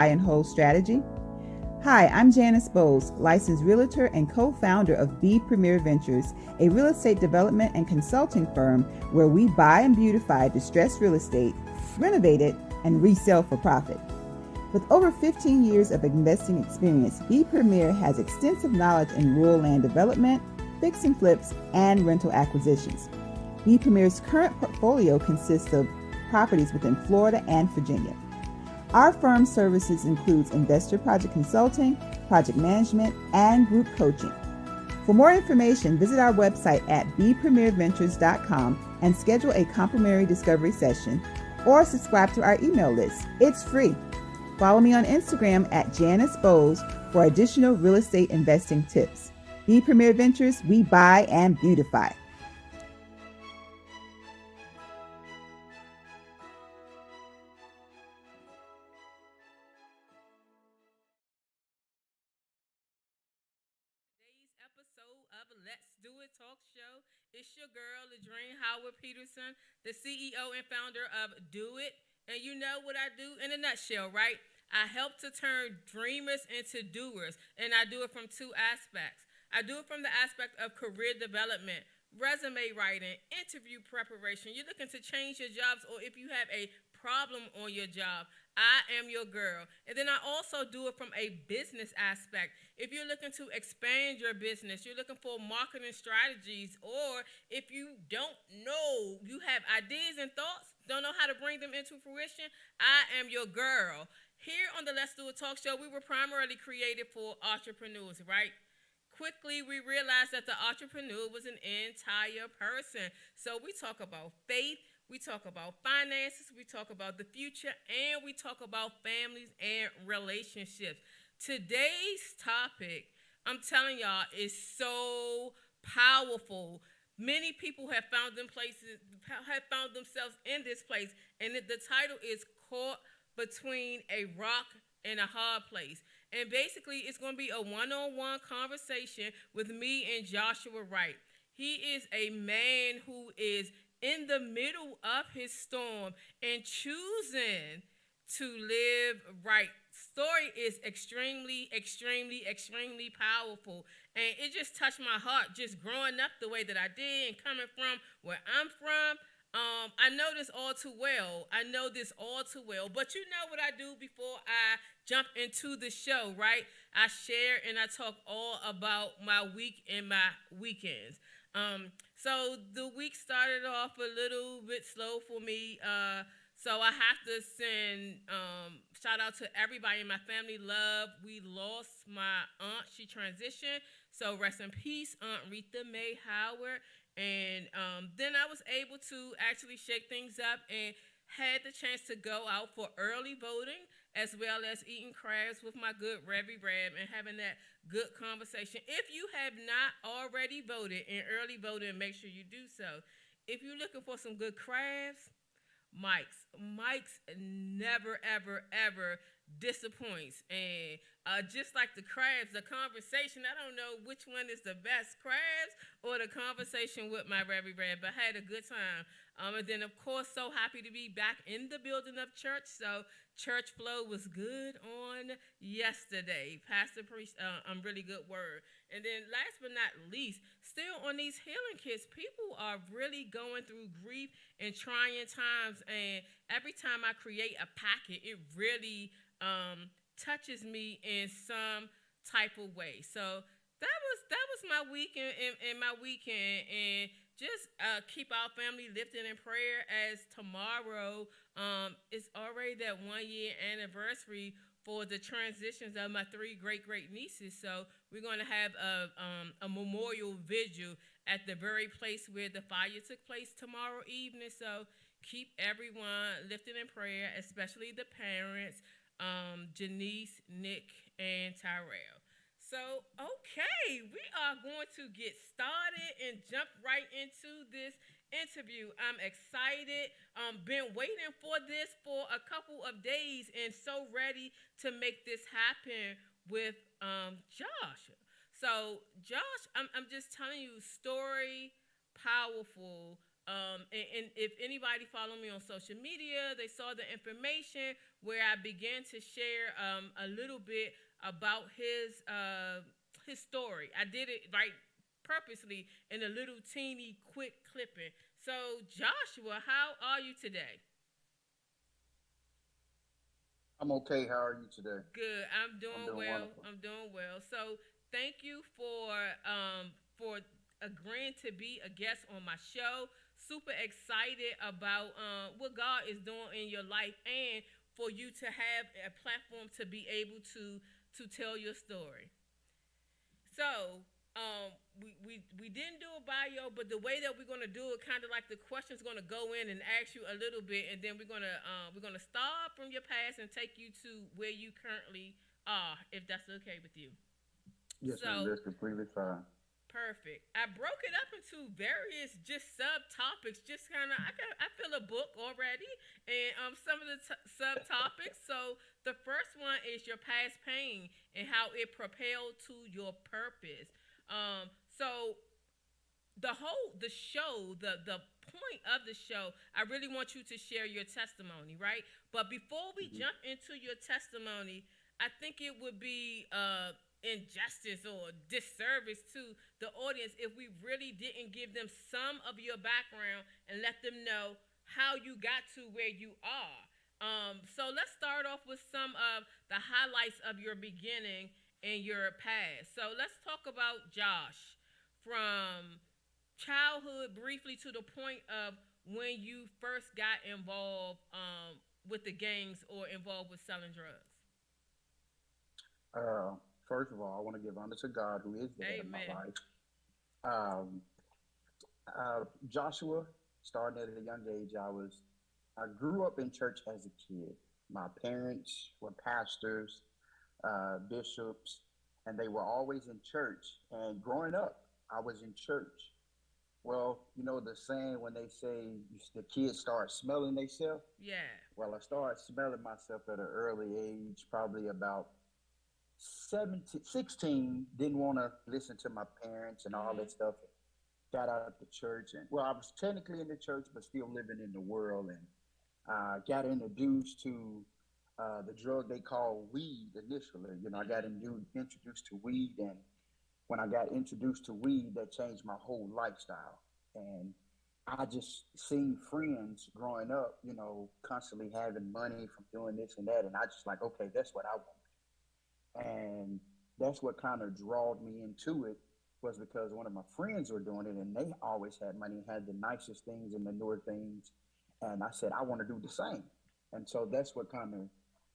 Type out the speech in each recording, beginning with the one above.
buy and hold strategy? Hi, I'm Janice Bowles, licensed realtor and co-founder of B Premier Ventures, a real estate development and consulting firm where we buy and beautify distressed real estate, renovate it, and resell for profit. With over 15 years of investing experience, B Premier has extensive knowledge in rural land development, fix and flips, and rental acquisitions. B Premier's current portfolio consists of properties within Florida and Virginia. Our firm's services includes investor project consulting, project management, and group coaching. For more information, visit our website at bpremierventures.com and schedule a complimentary discovery session or subscribe to our email list. It's free. Follow me on Instagram at Janice Bowles for additional real estate investing tips. B Premier Ventures, we buy and beautify. Let's Do It Talk Show. It's your girl, Ladrine Howard Peterson, the CEO and founder of Do It. And you know what I do in a nutshell, right? I help to turn dreamers into doers, and I do it from two aspects. I do it from the aspect of career development, resume writing, interview preparation. You're looking to change your jobs, or if you have a problem on your job, I am your girl. And then I also do it from a business aspect. If you're looking to expand your business, you're looking for marketing strategies, or if you don't know, you have ideas and thoughts, don't know how to bring them into fruition, I am your girl. Here on the Let's Do It Talk Show, we were primarily created for entrepreneurs, right? Quickly, we realized that the entrepreneur was an entire person. So we talk about faith, we talk about finances, we talk about the future, and we talk about families and relationships. Today's topic, I'm telling y'all, is so powerful. Many people have found themselves in this place, and the title is Caught Between a Rock and a Hard Place. And basically, it's going to be a one-on-one conversation with me and Joshua Wright. He is a man who is in the middle of his storm and choosing to live right. Story is extremely, extremely, extremely powerful. And it just touched my heart just growing up the way that I did and coming from where I'm from. I know this all too well. But you know what I do before I jump into the show, right? I share and I talk all about my week and my weekends. So the week started off a little bit slow for me. So I have to send shout out to everybody in my family. Love, we lost my aunt. She transitioned. So rest in peace, Aunt Rita Mae Howard. And then I was able to actually shake things up and had the chance to go out for early voting as well as eating crabs with my good Revy Rab and having that good conversation. If you have not already voted in early voting, make sure you do so. If you're looking for some good crabs, Mike's never, ever, ever disappoints. And just like the crabs, the conversation, I don't know which one is the best, crabs or the conversation with my Revy Rab, but I had a good time. And then, of course, so happy to be back in the building of church. So church flow was good on yesterday. Pastor preached a really good word. And then last but not least, still on these healing kits, people are really going through grief and trying times. And every time I create a packet, it really touches me in some type of way. So that was my week and my weekend. And just keep our family lifted in prayer as tomorrow is already that 1 year anniversary for the transitions of my three great nieces. So we're going to have a memorial vigil at the very place where the fire took place tomorrow evening. So keep everyone lifted in prayer, especially the parents, Janice, Nick, and Tyrell. So, okay, we are going to get started and jump right into this interview. I'm excited. Been waiting for this for a couple of days and so ready to make this happen with Josh. So, Josh, I'm just telling you, story powerful. And if anybody follow me on social media, they saw the information where I began to share a little bit about his story. I did it right purposely in a little teeny quick clipping. So, Joshua, how are you today? I'm okay. How are you today? Good. I'm I'm doing doing well. wonderful. I'm doing well. So thank you for agreeing to be a guest on my show. Super excited about what God is doing in your life and for you to have a platform to be able to tell your story. So, we didn't do a bio, but the way that we're gonna do it, kind of like the questions gonna go in and ask you a little bit, and then we're gonna start from your past and take you to where you currently are, if that's okay with you. Yes, ma'am. So, That's completely fine. perfect. I broke it up into various just subtopics. Just kind of, I feel a book already, and some of the subtopics. So the first one is your past pain and how it propelled to your purpose. So the show, the point of the show, I really want you to share your testimony, right? But before we Hmm. jump into your testimony, I think it would be injustice or disservice to the audience if we really didn't give them some of your background and let them know how you got to where you are. So let's start off with some of the highlights of your beginning and your past. So let's talk about Josh from childhood briefly to the point of when you first got involved with the gangs or involved with selling drugs. Uh, First of all, I want to give honor to God, who is the head of my Amen. life. Um, Joshua, starting at a young age, I grew up in church as a kid. My parents were pastors, bishops, and they were always in church. And growing up, I was in church. Well, you know the saying when they say the kids start smelling themselves. Yeah. Well, I started smelling myself at an early age, probably about 17, 16. Didn't want to listen to my parents and all that Mhm. stuff. Got out of the church, and well, I was technically in the church, but still living in the world, and got introduced to the drug they call weed initially. You know, I got Mhm. introduced to weed, and when I got introduced to weed, that changed my whole lifestyle. And I just seen friends growing up, you know, constantly having money from doing this and that, and I just like, okay, that's what I want, and that's what kind of drawed me into it was because one of my friends were doing it, and they always had money, had the nicest things and the newer things, and I said I want to do the same, and so that's what kind of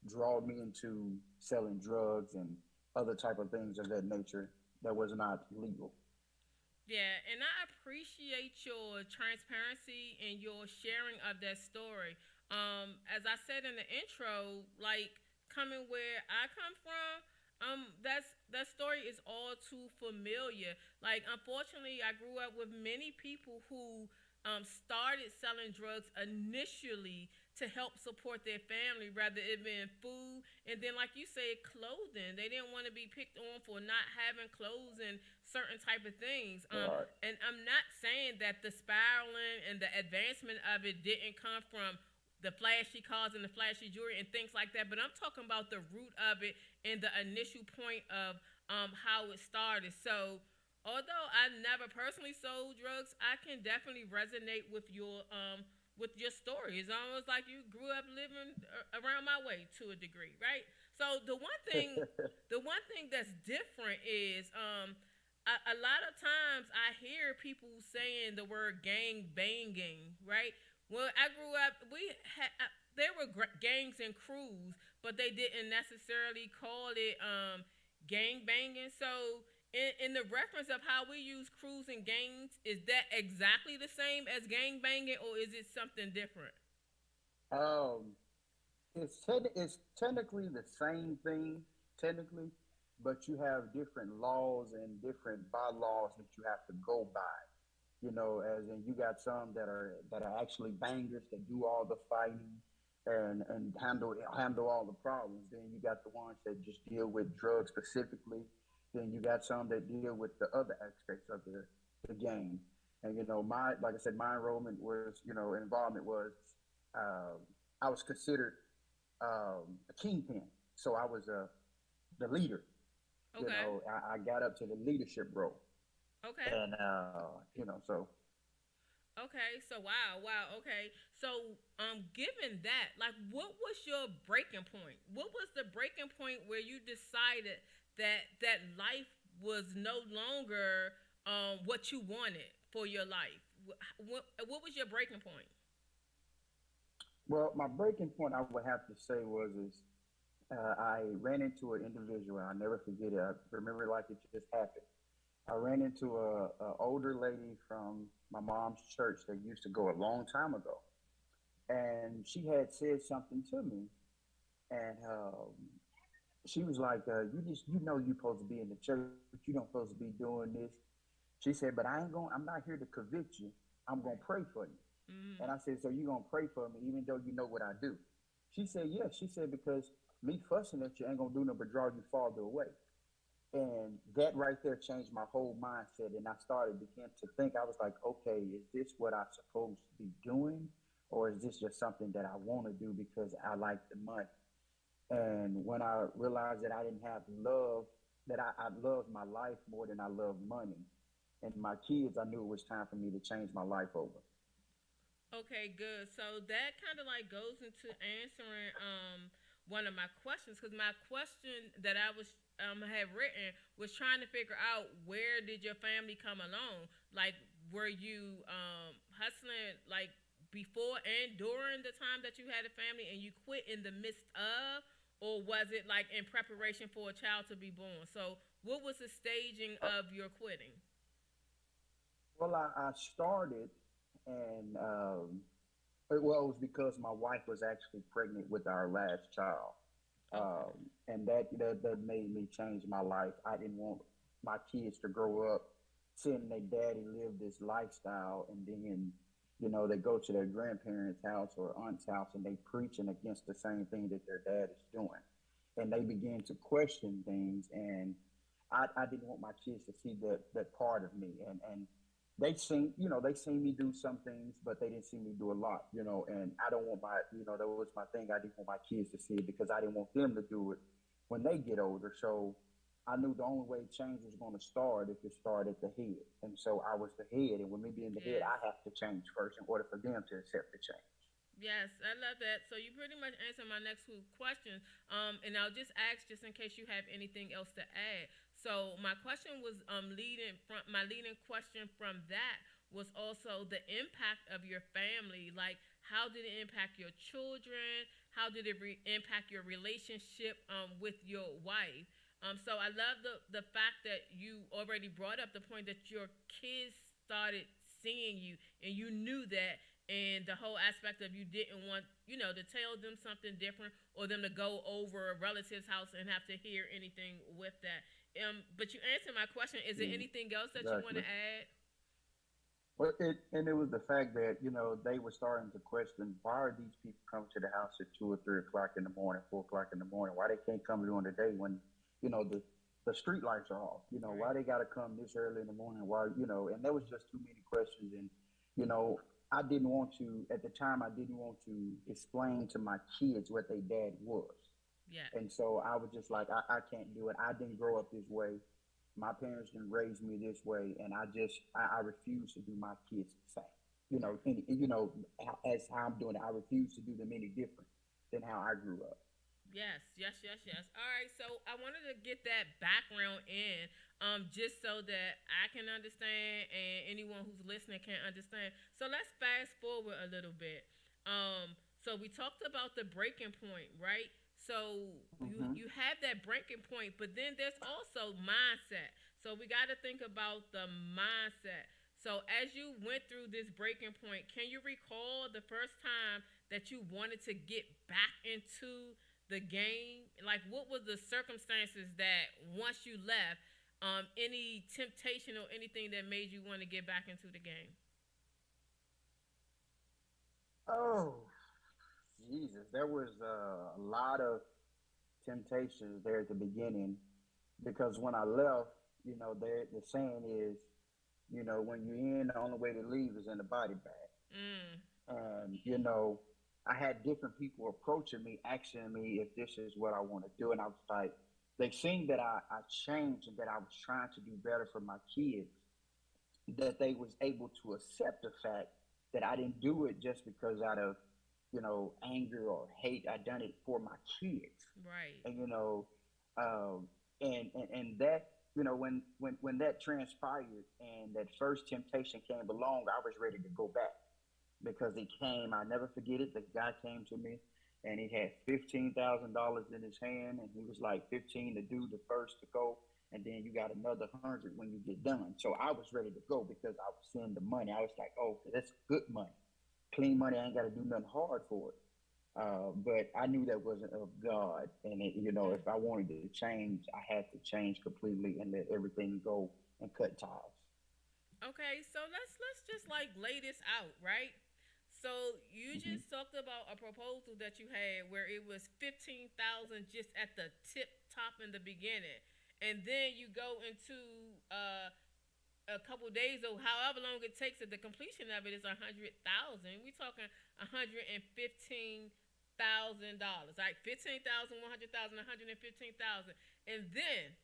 drawed me into selling drugs and other type of things of that nature that was not legal. Yeah, and I appreciate your transparency and your sharing of that story. As I said in the intro, like coming where I come from, that story is all too familiar. Like, unfortunately, I grew up with many people who started selling drugs initially to help support their family, rather it being food, and then, like you said, clothing. They didn't want to be picked on for not having clothes and certain type of things. Right. And I'm not saying that the spiraling and the advancement of it didn't come from the flashy cars and the flashy jewelry and things like that, but I'm talking about the root of it and the initial point of how it started. So, although I never personally sold drugs, I can definitely resonate with your story. It's almost like you grew up living around my way to a degree, right? So the one thing that's different is a lot of times I hear people saying the word gang banging, right? Well, I grew up, there were gangs and crews, but they didn't necessarily call it gang banging. So, in the reference of how we use crews and gangs, is that exactly the same as gang banging, or is it something different? um, it's technically the same thing, technically, but you have different laws and different bylaws that you have to go by. You know, as in you got some that are actually bangers that do all the fighting and handle all the problems. Then you got the ones that just deal with drugs specifically. Then you got some that deal with the other aspects of the game. And you know, my like I said, my enrollment was, you know, involvement was, uh, I was considered. a kingpin. So I was the leader. You Okay. know, I got up to the leadership role, Okay. and so Okay, so wow, okay. So, given that, like, what was your breaking point? What was the breaking point where you decided that life was no longer what you wanted for your life? What was your breaking point? well, my breaking point I would have to say was is I ran into an individual. I'll never forget it. I remember it like it just happened. I ran into a older lady from my mom's church that used to go a long time ago, and she had said something to me, and she was like, you know, you're supposed to be in the church. You don't supposed to be doing this." She said, "But I ain't going. I'm not here to convict you. I'm gonna Right. pray for you." And Mm. I said, "So you gonna pray for me, even though you know what I do?" She said, "Yes." She said, "Because me fussing at you ain't gonna do nothing but draw you farther away." And that right there changed my whole mindset. And I started begin to think. I was like, okay, is this what I'm supposed to be doing, or is this just something that I want to do because I like the money? And when I realized that I didn't have love, that I loved my life more than I loved money, and my kids, I knew it was time for me to change my life over. Okay, good. So that kind of like goes into answering one of my questions, because my question that I was had written was trying to figure out, where did your family come along? Like, were you hustling like before and during the time that you had a family, and you quit in the midst of, or was it like in preparation for a child to be born? So what was the staging Uh, of your quitting? well, I started, and well, it was because my wife was actually pregnant with our last child, Okay. and that made me change my life. I didn't want my kids to grow up seeing their daddy live this lifestyle, and then they go to their grandparents' house or aunt's house, and they preaching against the same thing that their dad is doing, and they begin to question things. And I didn't want my kids to see that part of me, and they seen me do some things, but they didn't see me do a lot, and I don't want that was my thing. I didn't want my kids to see it because I didn't want them to do it when they get older. So I knew the only way change was going to start if it started at the head. And so I was the head, and with me being the head, Yes. I have to change first in order for them to accept the change. Yes, I love that. So you pretty much answered my next two questions. And I'll just ask, just in case you have anything else to add. So my question was leading from my leading question from that was also the impact of your family. Like, how did it impact your children? How did it impact your relationship with your wife? So I love the fact that you already brought up the point that your kids started seeing you, and you knew that, and the whole aspect of, you didn't want, to tell them something different, or them to go over a relative's house and have to hear anything with that. But you answered my question. Is there Mm, anything else that you want exactly. to add? And it was the fact that they were starting to question, why are these people coming to the house at 2 or 3 o'clock in the morning, 4 o'clock in the morning? Why they can't come during the day when the street lights are off? Why Right. they got to come this early in the morning? Why and there was just too many questions, and you know I didn't want to at the time. I didn't want to explain to my kids what their dad was. Yes. And so I was just like, I can't do it. I didn't grow up this way. My parents didn't raise me this way, and I refuse to do my kids the same. As how I'm doing it, I refuse to do them any different than how I grew up. Yes, yes, yes, yes. All right, so I wanted to get that background in, just so that I can understand and anyone who's listening can understand. So let's fast forward a little bit. So we talked about the breaking point, right? So you Mm-hmm. you have that breaking point, but then there's also mindset. So we got to think about the mindset. So as you went through this breaking point, can you recall the first time that you wanted to get back into the game? Like, what were the circumstances that once you left, any temptation or anything that made you want to get back into the game? Oh, Jesus, there was a lot of temptations there at the beginning because when I left, the saying is, when you're in, the only way to leave is in the body bag. Mm. And I had different people approaching me, asking me if this is what I want to do, and I was like, they seen that I changed and that I was trying to do better for my kids, that they was able to accept the fact that I didn't do it just because out of, anger or hate. I done it for my kids, Right. and um, and that, when that transpired and that first temptation came along, I was ready to go back because he came. I never forget it. The guy came to me and he had $15,000 in his hand, and he was like 15 to do the first to go, and then you got another 100 when you get done. So I was ready to go because I was seeing the money. I was like, oh, that's good money, clean money. I ain't got to do nothing hard for it. But I knew that wasn't of God, and Mm. if I wanted to change, I had to change completely and let everything go and cut ties. Okay, so let's just like lay this out, right? So you Hmm. just talked about a proposal that you had where it was 15,000 just at the tip top in the beginning, and then you go into a couple days or however long it takes at the completion of it is 100,000. We talking $115,000, like 15,000, 100,000, 115,000, and then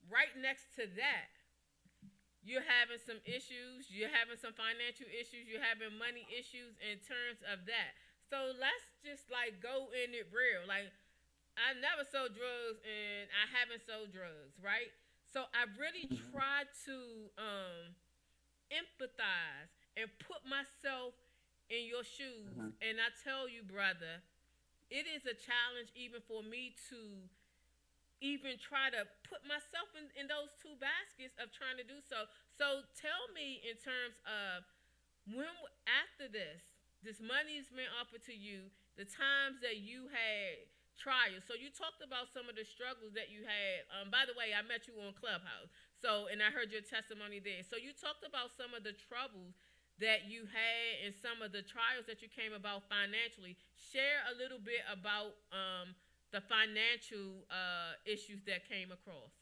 right next to that you're having some issues, you're having some financial issues, you're having money issues in terms of that. So let's just like go in it real. Like I never sold drugs and I haven't sold drugs, right? So I really Hmm. try to empathize and put myself in your shoes. Hmm. And I tell you, brother, it is a challenge even for me to even try to put myself in those two baskets of trying to do so. So tell me in terms of when after this money's been offered to you, the times that you had trials. So you talked about some of the struggles that you had. By the way, I met you on Clubhouse. So and I heard your testimony there. So you talked about some of the troubles that you had and some of the trials that you came about financially. Share a little bit about the financial issues that came across.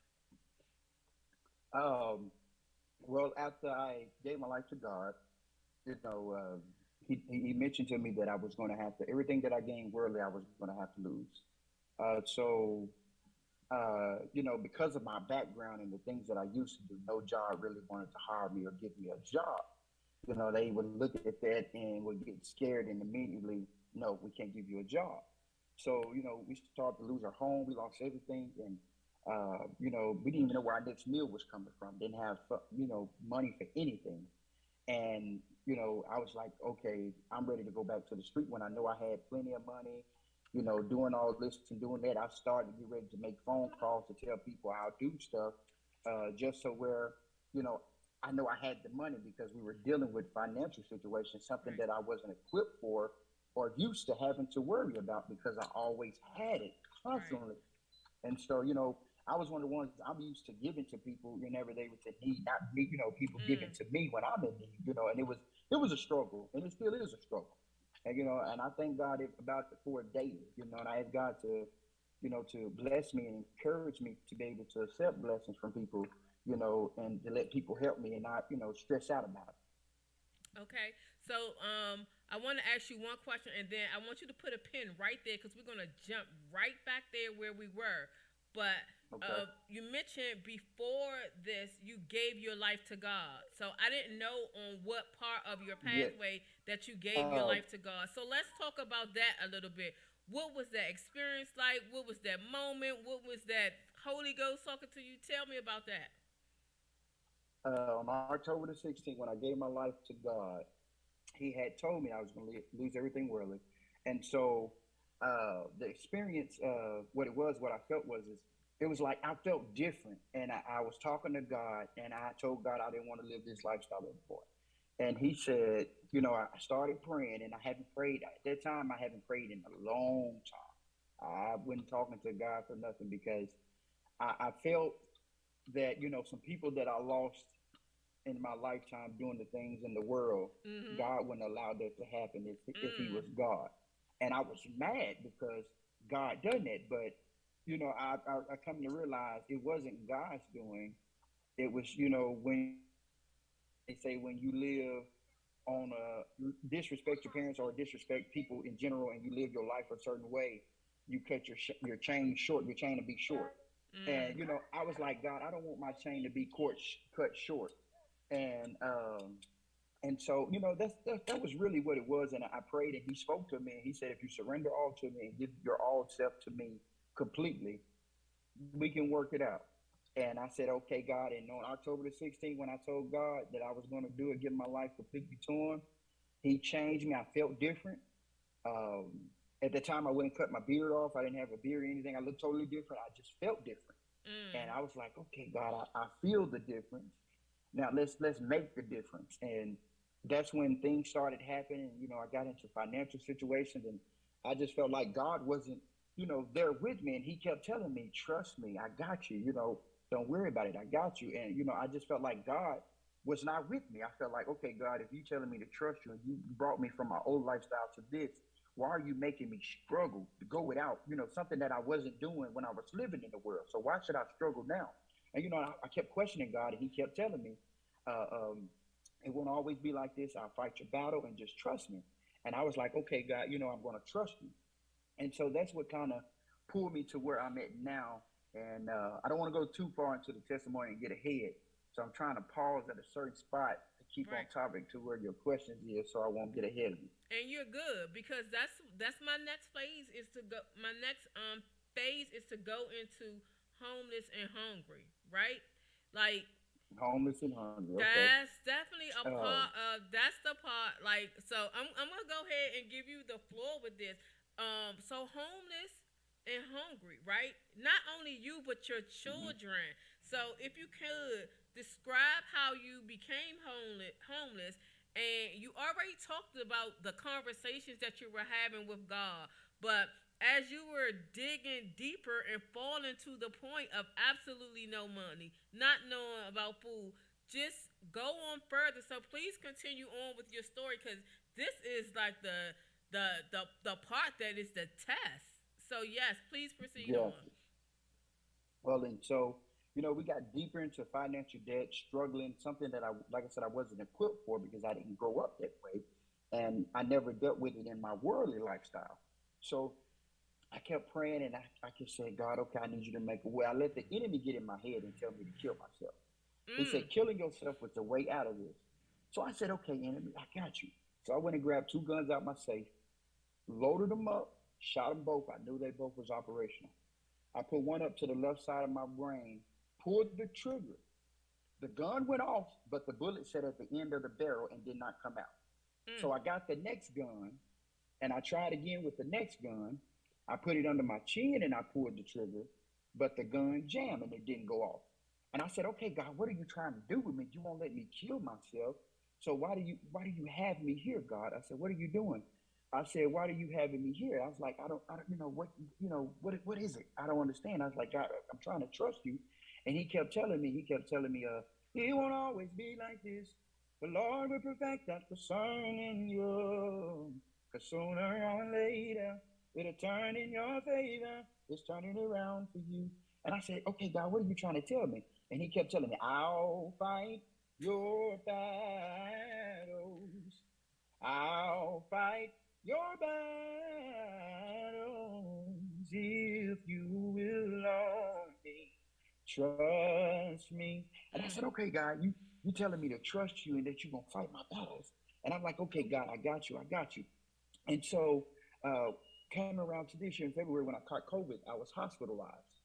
Um, well, after I gave my life to God, you know, he mentioned to me that I was going to have to everything that I gained worldly, I was going to have to lose. Because of my background and the things that I used to do, no job really wanted to hire me or give me a job. They would look at that and would get scared and immediately, no, we can't give you a job. So, we started to lose our home. We lost everything. And, we didn't even know where our next meal was coming from. Didn't have, money for anything. And, I was like, okay, I'm ready to go back to the street when I know I had plenty of money, doing all this and doing that. I started to get ready to make phone calls to tell people I'll do stuff, just so where, you know, I know I had the money because we were dealing with financial situations, something Right. that I wasn't equipped for or used to having to worry about because I always had it Right. constantly. And so, I was one of the ones I'm used to giving to people whenever they was in need, not me, people giving Mm. to me when I'm in need, and it was a struggle and it still is a struggle. And and I thank God about it for daily, and I ask God to bless me and encourage me to be able to accept blessings from people, and to let people help me and not, stress out about Okay. So I want to ask you one question, and then I want you to put a pin right there because we're gonna jump right back there where we were. But it. Okay. you mentioned before this you gave your life to God. So I didn't know on what part of your Yeah. pathway that you gave your Uh, life to God. So let's talk about that a little bit. What was that experience like? What was that moment? What was that Holy Ghost talking to you? Tell me about that. on October the 16th, when I gave my life to God, he had told me I was going to lose everything worldly. And so the experience, what I felt is it was like I felt different. And I was talking to God and I told God I didn't want to live this lifestyle anymore. And he said, I started praying and I haven't prayed at that time. I haven't prayed in a long time. I wasn't talking to God for nothing because I felt that, some people that I lost in my lifetime doing the things in the world, Mm-hmm. God wouldn't allow that to happen if He was Mm. God. And I was mad because God done that. But I come to realize it wasn't God's doing. It was when they say when you live on disrespect your parents or disrespect people in general, and you live your life a certain way, you cut your chain short, your chain to be short. And Mm. you know, I was like, God, I don't want my chain to be cut short. And so, you know, that was really what it was. And I prayed, and He spoke to me, and He said, if you surrender all to me and give your all self to me completely, we can work it out. And I said, okay, God. And on October the 16th, when I told God that I was going to do it, give my life completely to Him, He changed me. I felt different. Um, at the time, I wouldn't cut my beard off. I didn't have a beard or anything. I looked totally different. I just felt different. And Mm. I was like, okay, God, I feel the difference. Now let's make the difference. And that's when things started happening. You know, I got into financial situations, and I just felt like God wasn't, you know, there with me. And He kept telling me, trust me, I got you. You know, don't worry about it. I got you. And you know, I just felt like God was not with me. I felt like, okay, God, if you telling me to trust you and you brought me from my old lifestyle to this, why are you making me struggle to go without, you know, something that I wasn't doing when I was living in the world? So why should I struggle now? And you know, I kept questioning God, and He kept telling me, uh, um, it won't always be like this. I'll fight your battle and just trust me. And I was like, okay, God, you know, I'm going to trust you. And so that's what kind of pulled me to where I'm at now. And I don't want to go too far into the testimony and get ahead. So I'm trying to pause at a certain spot to keep on Right. topic to where your questions is, so I won't get ahead of you. And you're good because that's my next phase is to go. My next phase is to go into homeless and hungry. Right. Like Homeless and hungry. Okay. that's definitely a Uh, part of that's the part like so I'm gonna go ahead and give you the floor with this. So homeless and hungry, right? Not only you but your mhm. children. So if you could describe how you became homeless and you already talked about the conversations that you were having with God, but as you were digging deeper and falling to the point of absolutely no money, not knowing about food, just go on further. So please continue on with your story because this is like the part that is the test. So yes, please proceed Yeah. on. Well, and so, you know, we got deeper into financial debt, struggling, something that like I said, I wasn't equipped for because I didn't grow up that way. And I never dealt with it in my worldly lifestyle. So I kept praying, and I kept saying, God, okay, I need you to make a way. I let the enemy get in my head and tell me to kill myself. He Mm. said, killing yourself was the way out of this. So I said, okay, enemy, I got you. So I went and grabbed two guns out my safe, loaded them up, shot them both. I knew they both was operational. I put one up to the left side of my brain, pulled the trigger. The gun went off, but the bullet sat at the end of the barrel and did not come out. Mm. So I got the next gun, and I tried again with the next gun. I put it under my chin and I pulled the trigger, but the gun jammed and it didn't go off. And I said, "Okay, God, what are you trying to do with me? You won't let me kill myself. So why do you have me here, God?" I said, "What are you doing?" I said, "Why are you having me here?" I was like, "I don't, what is it? I don't understand." I was like, "God, I'm trying to trust you." And he kept telling me, "It won't always be like this. The Lord will perfect that concerning you. Cause sooner or later, it'll turn in your favor. It's turning around for you." And I said, "Okay, God, what are you trying to tell me?" And he kept telling me, "I'll fight your battles. I'll fight your battles if you will only trust me." And I Mm. said, "Okay, God, you telling me to trust you and that you're gonna fight my battles." And I'm like, "Okay, God, I got you, I got you." And so, uh, came around to this year in February when I caught COVID, I was hospitalized.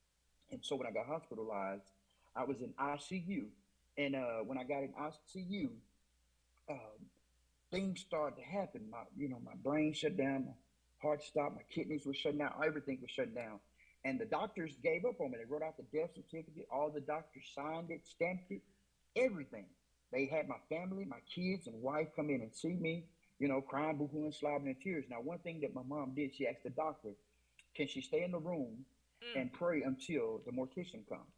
And so when I got hospitalized, I was in ICU. And when I got in ICU, um, things started to happen. My brain shut down, my heart stopped, my kidneys were shutting down, everything was shutting down. And the doctors gave up on me. They wrote out the death certificate. All the doctors signed it, stamped it, everything. They had my family, my kids, and wife come in and see me, crying, boo-hooing, slobbing in tears. Now, one thing that my mom did, she asked the doctor, can she stay in the room Mm. and pray until the mortician comes?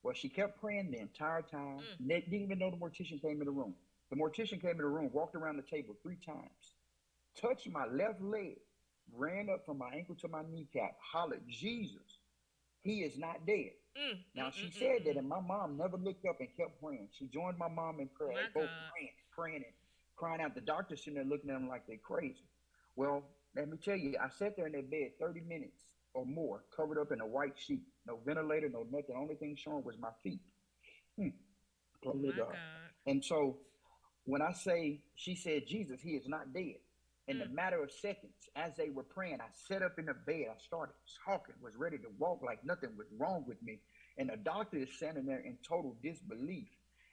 Well, she kept praying the entire time. Mm. Didn't even know the mortician came in the room. The mortician came in the room, walked around the table 3 times, touched my left leg, ran up from my ankle to my kneecap, hollered, "Jesus, he is not dead." Mm. Now, Mm. she Mm. Mm. said that, Mm. and my mom never looked up and kept praying. She joined my mom in prayer. They My both God. praying, praying, and crying out. The doctor sitting there looking at them like they're crazy. Well, let me tell you, I sat there in that bed 30 minutes or more, covered up in a white sheet. No ventilator, no nothing. The only thing showing was my feet. Hmm. Glory to My God. God. And so when I say, she said, Jesus, he is not dead. In a Mm. matter of seconds, as they were praying, I sat up in the bed. I started talking, was ready to walk like nothing was wrong with me. And the doctor is standing there in total disbelief.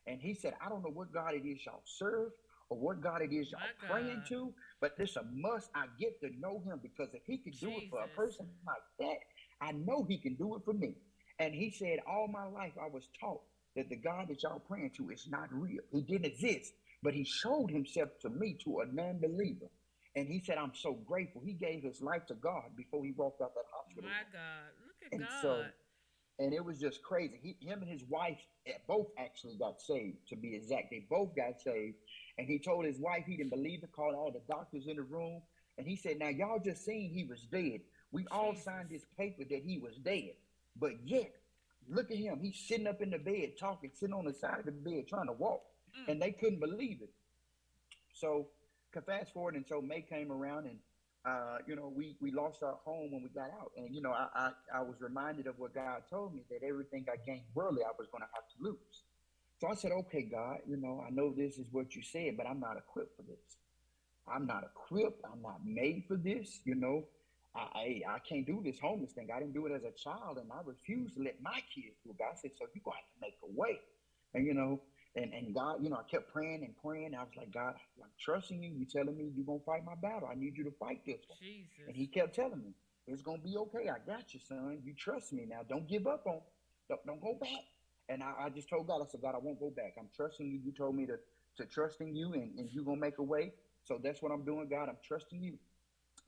And he said, I don't know what God it is y'all serve or what God it is y'all My praying God. to, but it's a must. I get to know him because if he could do it for a Jesus. person like that, I know he can do it for me. And he said, all my life I was taught that the God that y'all praying to is not real. He didn't exist, but he showed himself to me, to a non-believer. And he said, I'm so grateful. He gave his life to God before he walked out that hospital My room. God. Look at And God. so, and it was just crazy. Him and his wife both actually got saved, to be exact. They both got saved. And he told his wife he didn't believe it, called all the doctors in the room. And he said, now y'all just seen he was dead. We all signed Jesus. this paper that he was dead. But yet, look at him. He's sitting up in the bed talking, sitting on the side of the bed trying to walk. Mm. And they couldn't believe it. So fast forward, and so May came around, and we lost our home when we got out, and I was reminded of what God told me, that everything I gained worldly, I was going to have to lose. So I said, okay, God, I know this is what you said, but I'm not equipped for this. I'm not equipped. I'm not made for this. I can't do this homeless thing. I didn't do it as a child, and I refused to let my kids do it. God said, so you're going to have to make a way. And, and God, I kept praying and praying. I was like, God, I'm trusting you. You're telling me you're going to fight my battle. I need you to fight this one. And Jesus. he kept telling me, it's going to be okay. I got you, son. You trust me now. Don't give up on me. Don't go back. And I just told God, I said, God, I won't go back. I'm trusting you. You told me to trust in you, and you're going to make a way. So that's what I'm doing, God. I'm trusting you.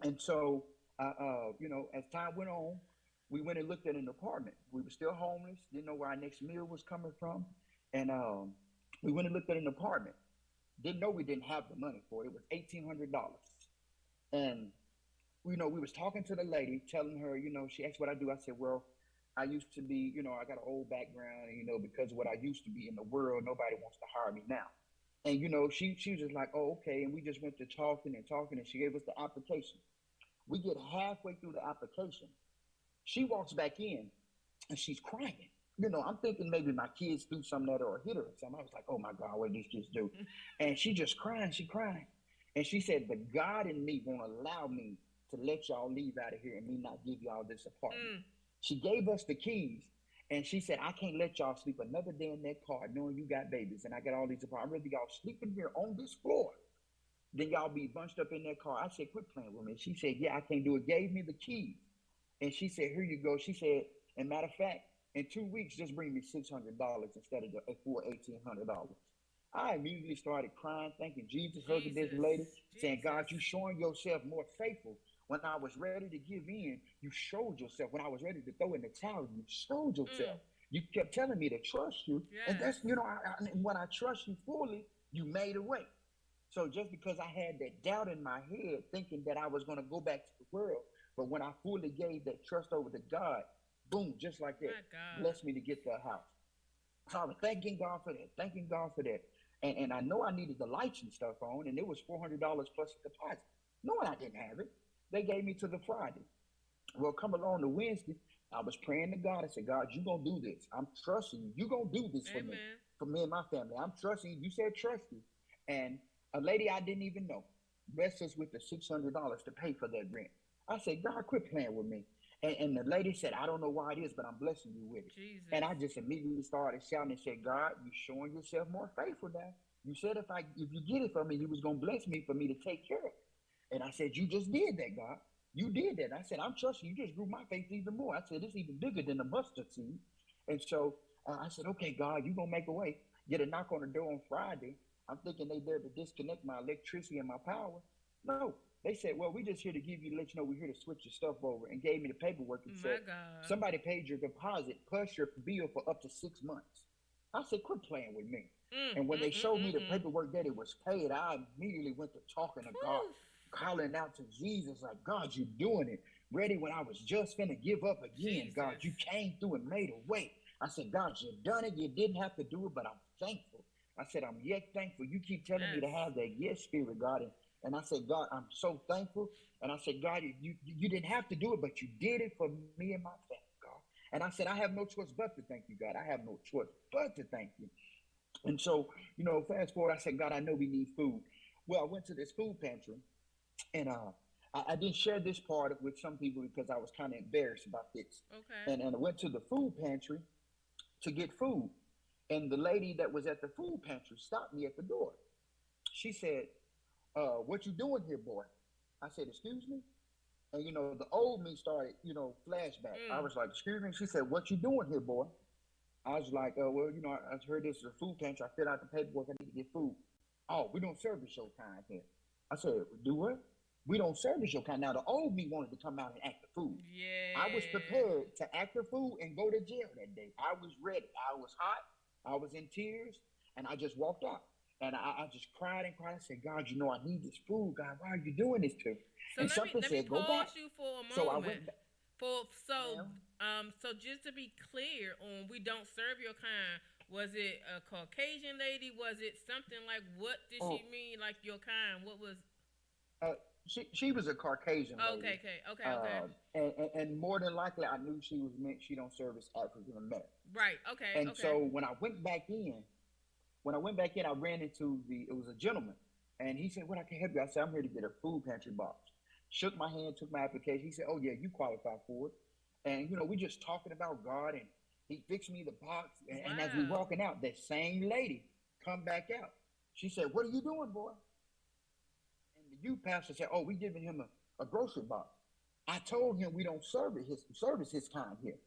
And so, as time went on, we went and looked at an apartment. We were still homeless, didn't know where our next meal was coming from. And we went and looked at an apartment. Didn't know we didn't have the money for it. It was $1,800. And, we was talking to the lady, telling her, she asked what I do. I said, well, I used to be, I got an old background, and, because of what I used to be in the world, nobody wants to hire me now. And she was just like, oh, okay. And we just went to talking and talking, and she gave us the application. We get halfway through the application. She walks back in and she's crying. I'm thinking maybe my kids do something at her or hit her or something. I was like, oh my God, what did these kids do? And she just crying, she crying. And she said, but God in me won't allow me to let y'all leave out of here and me not give y'all this apartment. Mm. She gave us the keys, and she said, I can't let y'all sleep another day in that car knowing you got babies and I got all these apartments. I'd rather y'all sleeping here on this floor than y'all be bunched up in that car. I said, quit playing with me. She said, yeah, I can't do it. Gave me the keys. And she said, here you go. She said, and matter of fact, in 2 weeks, just bring me $600 instead of the full $1,800. I immediately started crying, thanking Jesus, hugging this Jesus. lady, saying, God, Jesus. you showing yourself more faithful. When I was ready to give in, you showed yourself. When I was ready to throw in the towel, you showed yourself. Mm. You kept telling me to trust you. And Yes. that's, and when I trust you fully, you made a way. So just because I had that doubt in my head, thinking that I was going to go back to the world, but when I fully gave that trust over to God, boom, just like that, My God. blessed me to get the house. So I was thanking God for that, thanking God for that. And I know I needed the lights and stuff on, and it was $400 plus a deposit. Knowing I didn't have it, they gave me to the Friday. Well, come along to Wednesday, I was praying to God. I said, God, you're going to do this. I'm trusting you. You're going to do this Amen. for me and my family. I'm trusting you. You said trust you. And a lady I didn't even know blessed us with the $600 to pay for that rent. I said, God, quit playing with me. And the lady said, I don't know why it is, but I'm blessing you with it. And Jesus. I just immediately started shouting and said, God, you showing yourself more faithful now. You said if you get it for me, you was gonna bless me for me to take care of it. And I said, you just did that, God. You did that. I said, I'm trusting you. You just grew my faith even more. I said, it's even bigger than the mustard seed. And so I said, okay, God, you're gonna make a way. Get a knock on the door on Friday. I'm thinking they there to disconnect my electricity and my power. No, they said, well, we just here to give you, to let you know we're here to switch your stuff over, and gave me the paperwork and My said, God. somebody paid your deposit plus your bill for up to 6 months. I said, quit playing with me. Mm, And when mm, they mm, showed me mm, the mm. paperwork that it was paid, I immediately went to talking to God, Whew. calling out to Jesus, like, God, you're doing it. Ready when I was just finna give up again, God, Jesus. you came through and made a way. I said, God, you done it. You didn't have to do it, but I'm thankful. I said, I'm yet thankful. You keep telling me Yes. to have that yes spirit, God. And I said, God, I'm so thankful. And I said, God, you didn't have to do it, but you did it for me and my family, God. And I said, I have no choice but to thank you, God. I have no choice but to thank you. And so, fast forward, I said, God, I know we need food. Well, I went to this food pantry, and I didn't share this part with some people because I was kind of embarrassed about this. Okay. And I went to the food pantry to get food. And the lady that was at the food pantry stopped me at the door. She said, what you doing here, boy? I said, excuse me? And, the old me started, flashback. I Mm. was like, excuse me? She said, what you doing here, boy? I was like, well, I heard this is a food pantry. I filled out the paperwork. I need to get food. Oh, we don't service your kind here. I said, do what? We don't service your kind. Now, the old me wanted to come out and act the fool. I was Yeah. prepared to act the fool and go to jail that day. I was ready. I was hot. I was in tears. And I just walked out. And I just cried and cried. I said, God, I need this food. God, why are you doing this to me? So And let me something let me said, go back. pause you for a So I moment. went back. So Ma'am, so just to be clear on we don't serve your kind, was it a Caucasian lady? Was it something like what did she oh, mean like your kind? What was uh, she was a Caucasian lady. okay. And more than likely, I knew she was meant she don't service African Americans. Right, And okay. so when I went back in, I ran into it was a gentleman, and he said, "What I can help you?" I said, "I'm here to get a food pantry box." Shook my hand, took my application. He said, "Oh yeah, you qualify for it." And we just talking about God, and he fixed me the box. And as we Wow. walking out, that same lady come back out. She said, "What are you doing, boy?" And the youth pastor said, "Oh, we giving him a grocery box." I told him we don't service his kind here.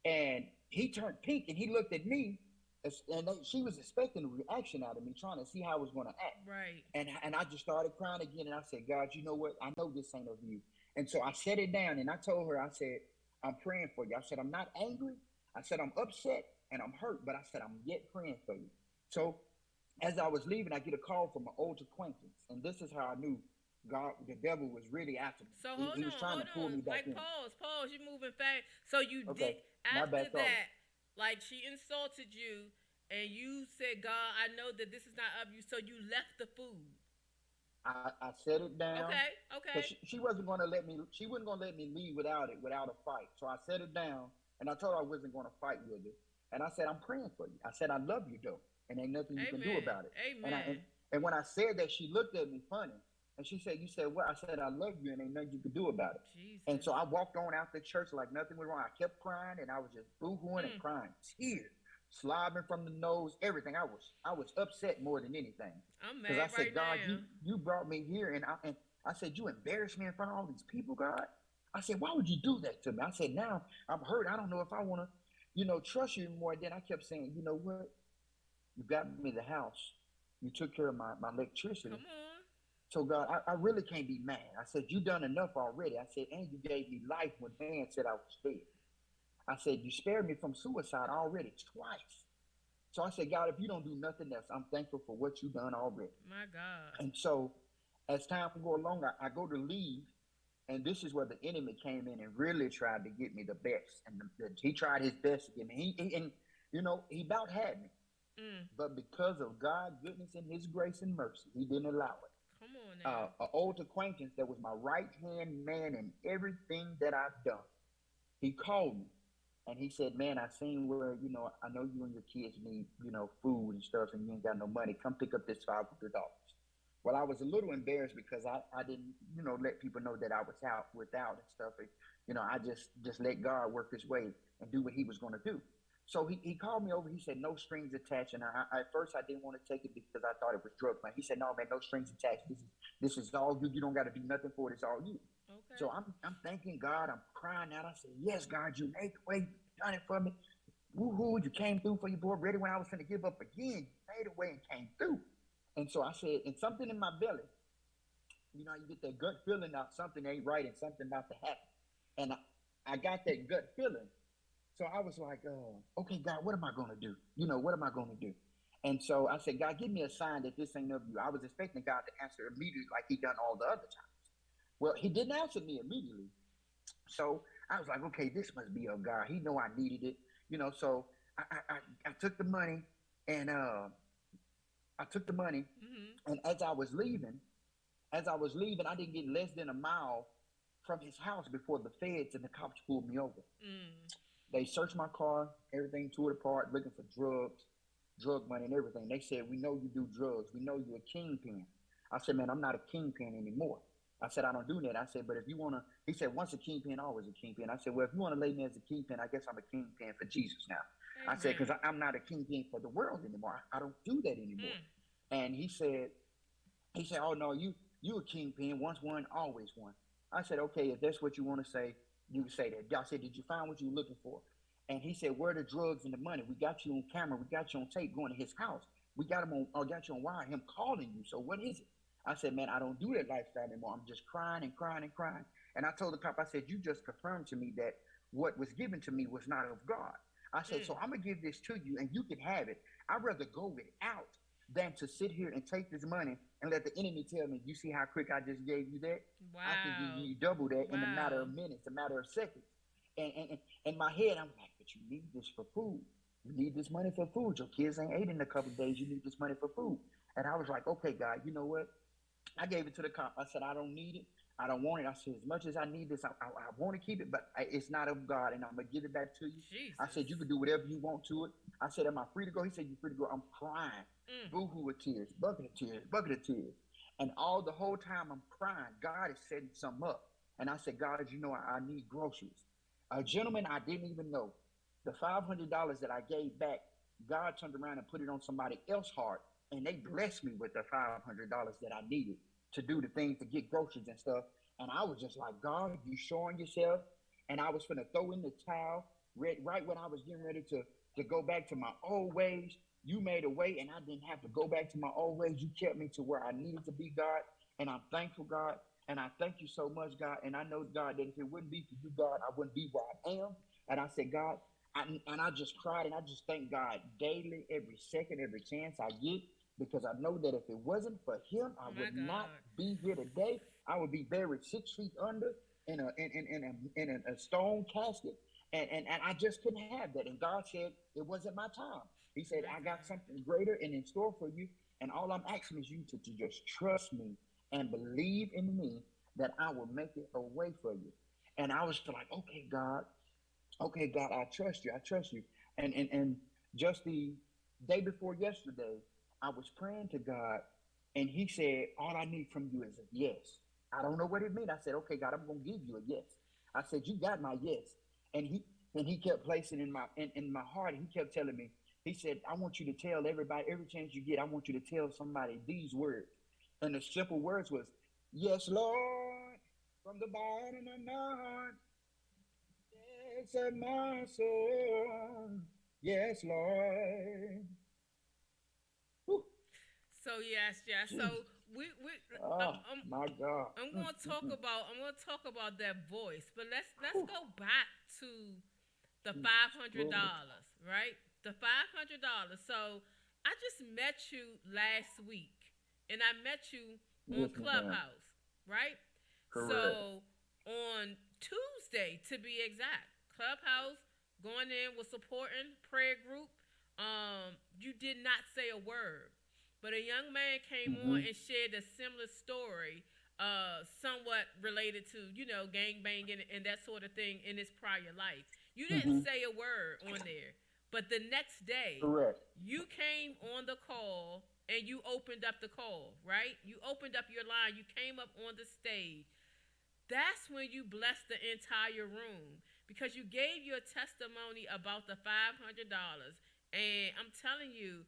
And he turned pink and he looked at me, and she was expecting a reaction out of me, trying to see how I was going to act. Right. And I just started crying again. And I said, God, you know what? I know this ain't of you. And so I set it down and I told her, I said, I'm praying for you. I said, I'm not angry. I said, I'm upset and I'm hurt, but I said, I'm yet praying for you. So as I was leaving, I get a call from an old acquaintance. And this is how I knew God, the devil was really after me. So He was trying to hold pull on. me back Like in. pause, you're moving fast. So you did Okay, my after bad. Sorry. that, like she insulted you and you said, God, I know that this is not of you, so you left the food. I set it down Okay, because okay. she wasn't going to let me. She wasn't going to let me leave without a fight. So I set it down, and I told her I wasn't going to fight with her. And I said, I'm praying for you. I said, I love you though, and ain't nothing you can do Amen. about it. And I and, Amen. and when I said that, she looked at me funny, and she said, "You said what?" I said, "I love you, and ain't nothing you can do about it." And Jesus. so I walked on out the church like nothing was wrong. I kept crying, and I was just boo-hooing and Mm. crying, tears slobbing from the nose, everything. I was upset more than anything. I'm Because I mad said, right God, you now. you brought me here, and I said, you embarrassed me in front of all these people, God. I said, why would you do that to me? I said, now I'm hurt. I don't know if I want to, trust you more. Then I kept saying, you know what? You got me the house. You took care of my electricity. Come on. So God, I really can't be mad. I said, you done enough already. I said, and you gave me life when man said I was dead. I said, you spared me from suicide already twice. So I said, God, if you don't do nothing else, I'm thankful for what you've done already. My God. And so as time go along, I go to leave, and this is where the enemy came in and really tried to get me the best. And he tried his best to get me. And he about had me. Mm. But because of God's goodness and his grace and mercy, he didn't allow it. Come on now. An old acquaintance that was my right hand man in everything that I've done. He called me and he said, "Man, I seen where I know you and your kids need food and stuff, and you ain't got no money. Come pick up this $500." Well, I was a little embarrassed because I didn't let people know that I was out without and stuff. I just let God work His way and do what He was going to do. So he called me over. He said, "No strings attached." And at first I didn't want to take it because I thought it was drug money. He said, "No, man, no strings attached. This is all you. You don't got to do nothing for it. It's all you." Okay. So I'm thanking God. I'm crying out. I said, "Yes, God, you made the way. You done it for me. Woohoo! You came through for your boy. Ready when I was going to give up again. You made a way and came through." And so I said, and something in my belly, you get that gut feeling now something ain't right and something about to happen. And I got that gut feeling. So I was like, okay, God, what am I going to do? What am I going to do? And so I said, God, give me a sign that this ain't of you. I was expecting God to answer immediately like he done all the other times. Well, he didn't answer me immediately. So I was like, okay, this must be of God. He know I needed it. So I took the money and I took the money, Mm-hmm. and as I was leaving, I didn't get less than a mile from his house before the feds and the cops pulled me over. Mm. They searched my car, everything tore it apart, looking for drugs, drug money, and everything. They said, "We know you do drugs. We know you're a kingpin." I said, "Man, I'm not a kingpin anymore." I said, "I don't do that." I said, "But if you want to," he said, "Once a kingpin, always a kingpin." I said, "Well, if you want to lay me as a kingpin, I guess I'm a kingpin for Jesus now." I said, "Because Amen. I'm not a kingpin for the world anymore. I don't do that anymore." Mm. And he said, "Oh no, you a kingpin. Once one, always one." I said, "Okay, if that's what you want to say, you can say that." I said, "Did you find what you were looking for?" And he said, "Where are the drugs and the money? We got you on camera. We got you on tape going to his house. We got him on, or got you on wire. Him calling you. So what is it?" I said, "Man, I don't do that lifestyle anymore. I'm just crying and crying and crying." And I told the cop, I said, "You just confirmed to me that what was given to me was not of God." I said, "So Mm. I'm gonna give this to you, and you can have it. I'd rather go without than to sit here and take this money and let the enemy tell me, you see how quick I just gave you that? I can give Wow. you double that in a matter Wow. of minutes, a matter of seconds." And in my head, I'm like, "But you need this for food. You need this money for food. Your kids ain't ate in a couple of days. You need this money for food." And I was like, "Okay, God, you know what?" I gave it to the cop. I said, "I don't need it. I don't want it." I said, "As much as I need this, I want to keep it, but it's not of God, and I'm going to give it back to you." I said, "You Jesus. can do whatever you want to it." I said, "Am I free to go?" He said, "You're free to go." I'm crying, Mm. boo-hoo with tears, bucket of tears, bucket of tears. And all the whole time I'm crying, God is setting something up. And I said, "God, you know I need groceries." A gentleman I didn't even know, the $500 that I gave back, God turned around and put it on somebody else's heart, and they blessed me with the $500 that I needed to do the things to get groceries and stuff. And I was just like, "God, you showing yourself." And I was finna throw in the towel right when I was getting ready to go back to my old ways. You made a way, and I didn't have to go back to my old ways. You kept me to where I needed to be, God. And I'm thankful, God. And I thank you so much, God. And I know, God, that if it wouldn't be for you, God, I wouldn't be where I am. And I said, "God," and I just cried, and I just thank God daily, every second, every chance I get, because I know that if it wasn't for Him, I My would not God. be here today. I would be buried 6 feet under in a stone casket, and I just couldn't have that. And God said it wasn't my time. He said, My "I got God. something greater and in store for you, and all I'm asking is you to just trust me and believe in me that I will make it a way for you." And I was like, okay, God, I trust you. I trust you. And just the day before yesterday, I was praying to God, and He said, "All I need from you is a yes." I don't know what it meant. I said, "Okay, God, I'm gonna give you a yes." I said, "You got my yes." And He kept placing in my heart. He kept telling me. He said, "I want you to tell everybody every chance you get. I want you to tell somebody these words." And the simple words was, "Yes, Lord, from the bottom of my heart. Yes, of my soul. Yes, Lord." Whew, So yes, yes. Jesus. So we Oh, my God. I'm gonna talk Mm. about that voice, but let's Whew. go back to the Jesus, five hundred glory. dollars, right? The $500. So I just met you last week, and I met you on Yes, ma'am. Clubhouse, right? Correct. So on Tuesday, to be exact, Clubhouse going in was supporting prayer group. You did not say a word, but a young man came on Mm-hmm. and shared a similar story, somewhat related to gang banging and that sort of thing in his prior life. You didn't Mm-hmm. say a word on there, but the next day Correct. you came on the call and you opened up the call, right? You opened up your line. You came up on the stage. That's when you blessed the entire room because you gave your testimony about the $500. And I'm telling you,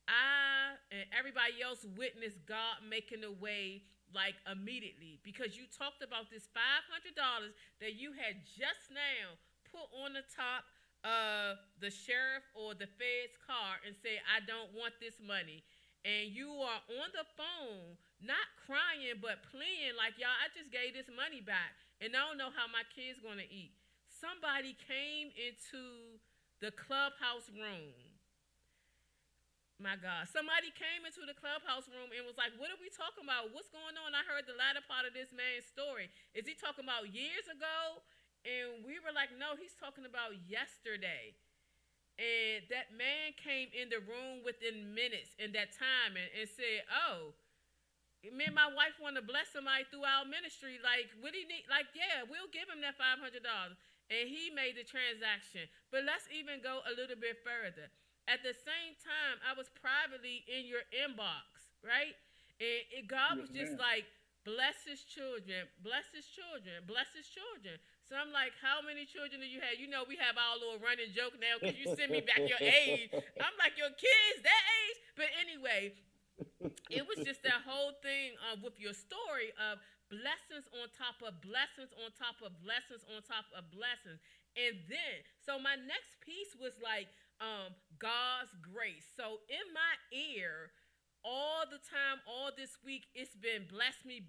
I and everybody else witnessed God making a way like immediately because you talked about this $500 that you had just now put on the top of the sheriff or the Fed's car and say, "I don't want this money." And you are on the phone, not crying, but pleading, like, "Y'all, I just gave this money back, and I don't know how my kids gonna eat." Somebody came into the clubhouse room. My God. Somebody came into the clubhouse room and was like, "What are we talking about? What's going on?" I heard the latter part of this man's story. Is he talking about years ago? And we were like, "No, he's talking about yesterday." And And that man came in the room within minutes in that time and said, "Oh, me and my wife want to bless somebody through our ministry. Like, what do you need? Like, yeah, we'll give him that $500." And he made the transaction. But let's even go a little bit further. At the same time, I was privately in your inbox, right? And God Yes, was just ma'am. like, bless his children, bless his children, bless his children. So I'm like, how many children do you have? You know, we have our little running joke now because you send me back your age. I'm like, your kids that age? But anyway, it was just that whole thing with your story of blessings on top of blessings on top of blessings on top of blessings. And then, so my next piece was like God's grace. So in my ear, all the time, all this week, it's been Bless Me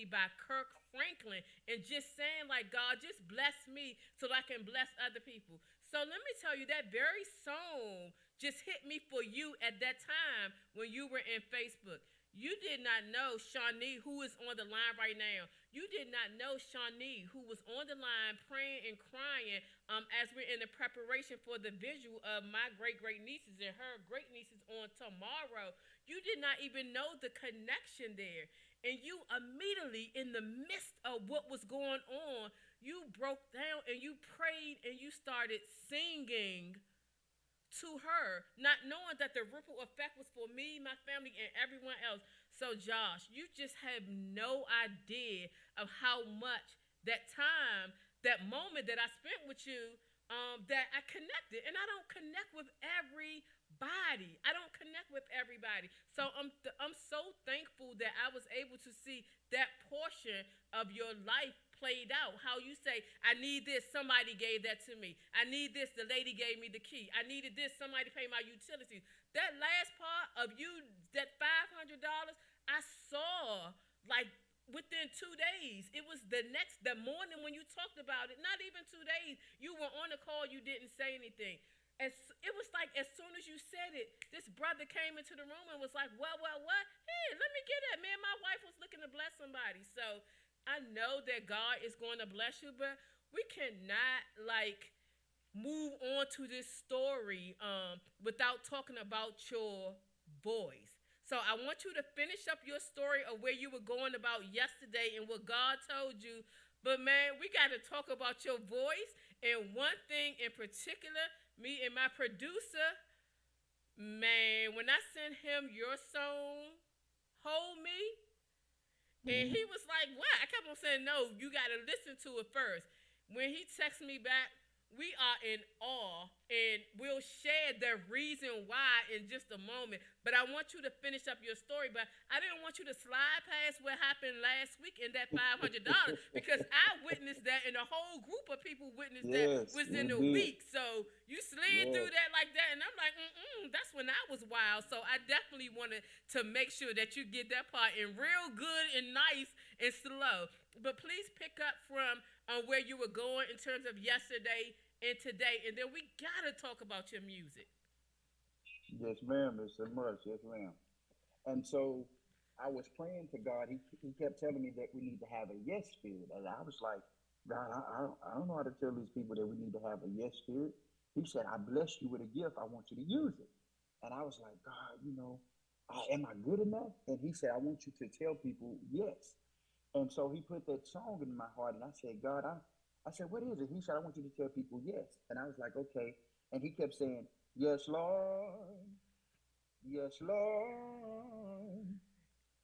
by Kirk Franklin. And just saying, like, God, just bless me so that I can bless other people. So let me tell you, that very song just hit me for you at that time when you were in Facebook. You did not know Shawnee, who is on the line right now. You did not know Shawnee, who was on the line praying and crying as we're in the preparation for the visual of my great nieces and her great nieces on tomorrow. You did not even know the connection there. And you immediately, in the midst of what was going on, you broke down and you prayed and you started singing to her, not knowing that the ripple effect was for me, my family, and everyone else. So, Josh, you just have no idea of how much that time, that moment that I spent with you, that I connected. And I don't connect with everybody. I don't connect with everybody. So I'm so thankful that I was able to see that portion of your life played out. How you say, I need this, somebody gave that to me. I need this, the lady gave me the key. I needed this, somebody paid my utilities. That last part of you, that $500, I saw like within 2 days. It was the morning when you talked about it, not even 2 days. You were on the call, you didn't say anything. It was like as soon as you said it, this brother came into the room and was like, what? Hey, let me get that. Man, my wife was looking to bless somebody. So I know that God is going to bless you, but we cannot like move on to this story without talking about your voice. So I want you to finish up your story of where you were going about yesterday and what God told you. But man, we got to talk about your voice. And one thing in particular, me and my producer, man, when I sent him your song, Hold Me, and Mm-hmm. he was like, what? I kept on saying, no, you got to listen to it first. When he texted me back, we are in awe, and we'll share the reason why in just a moment. But I want you to finish up your story. But I didn't want you to slide past what happened last week in that $500 because I witnessed that, and a whole group of people witnessed that Yes, we within a did. week. So you slid through Yes. that like that, and I'm like, that's when I was wild. So I definitely wanted to make sure that you get that part in real good and nice and slow. But please pick up from where you were going in terms of yesterday and today, and then we gotta talk about your music. Yes, ma'am. It's a must. Yes, ma'am. And so I was praying to God. He kept telling me that we need to have a yes spirit. And I was like, God, I don't know how to tell these people that we need to have a yes spirit. He said, I bless you with a gift. I want you to use it. And I was like, God, am I good enough? And he said, I want you to tell people yes. And so he put that song in my heart. And I said, God, I said, what is it? He said, I want you to tell people yes. And I was like, okay. And he kept saying, yes, Lord. Yes, Lord,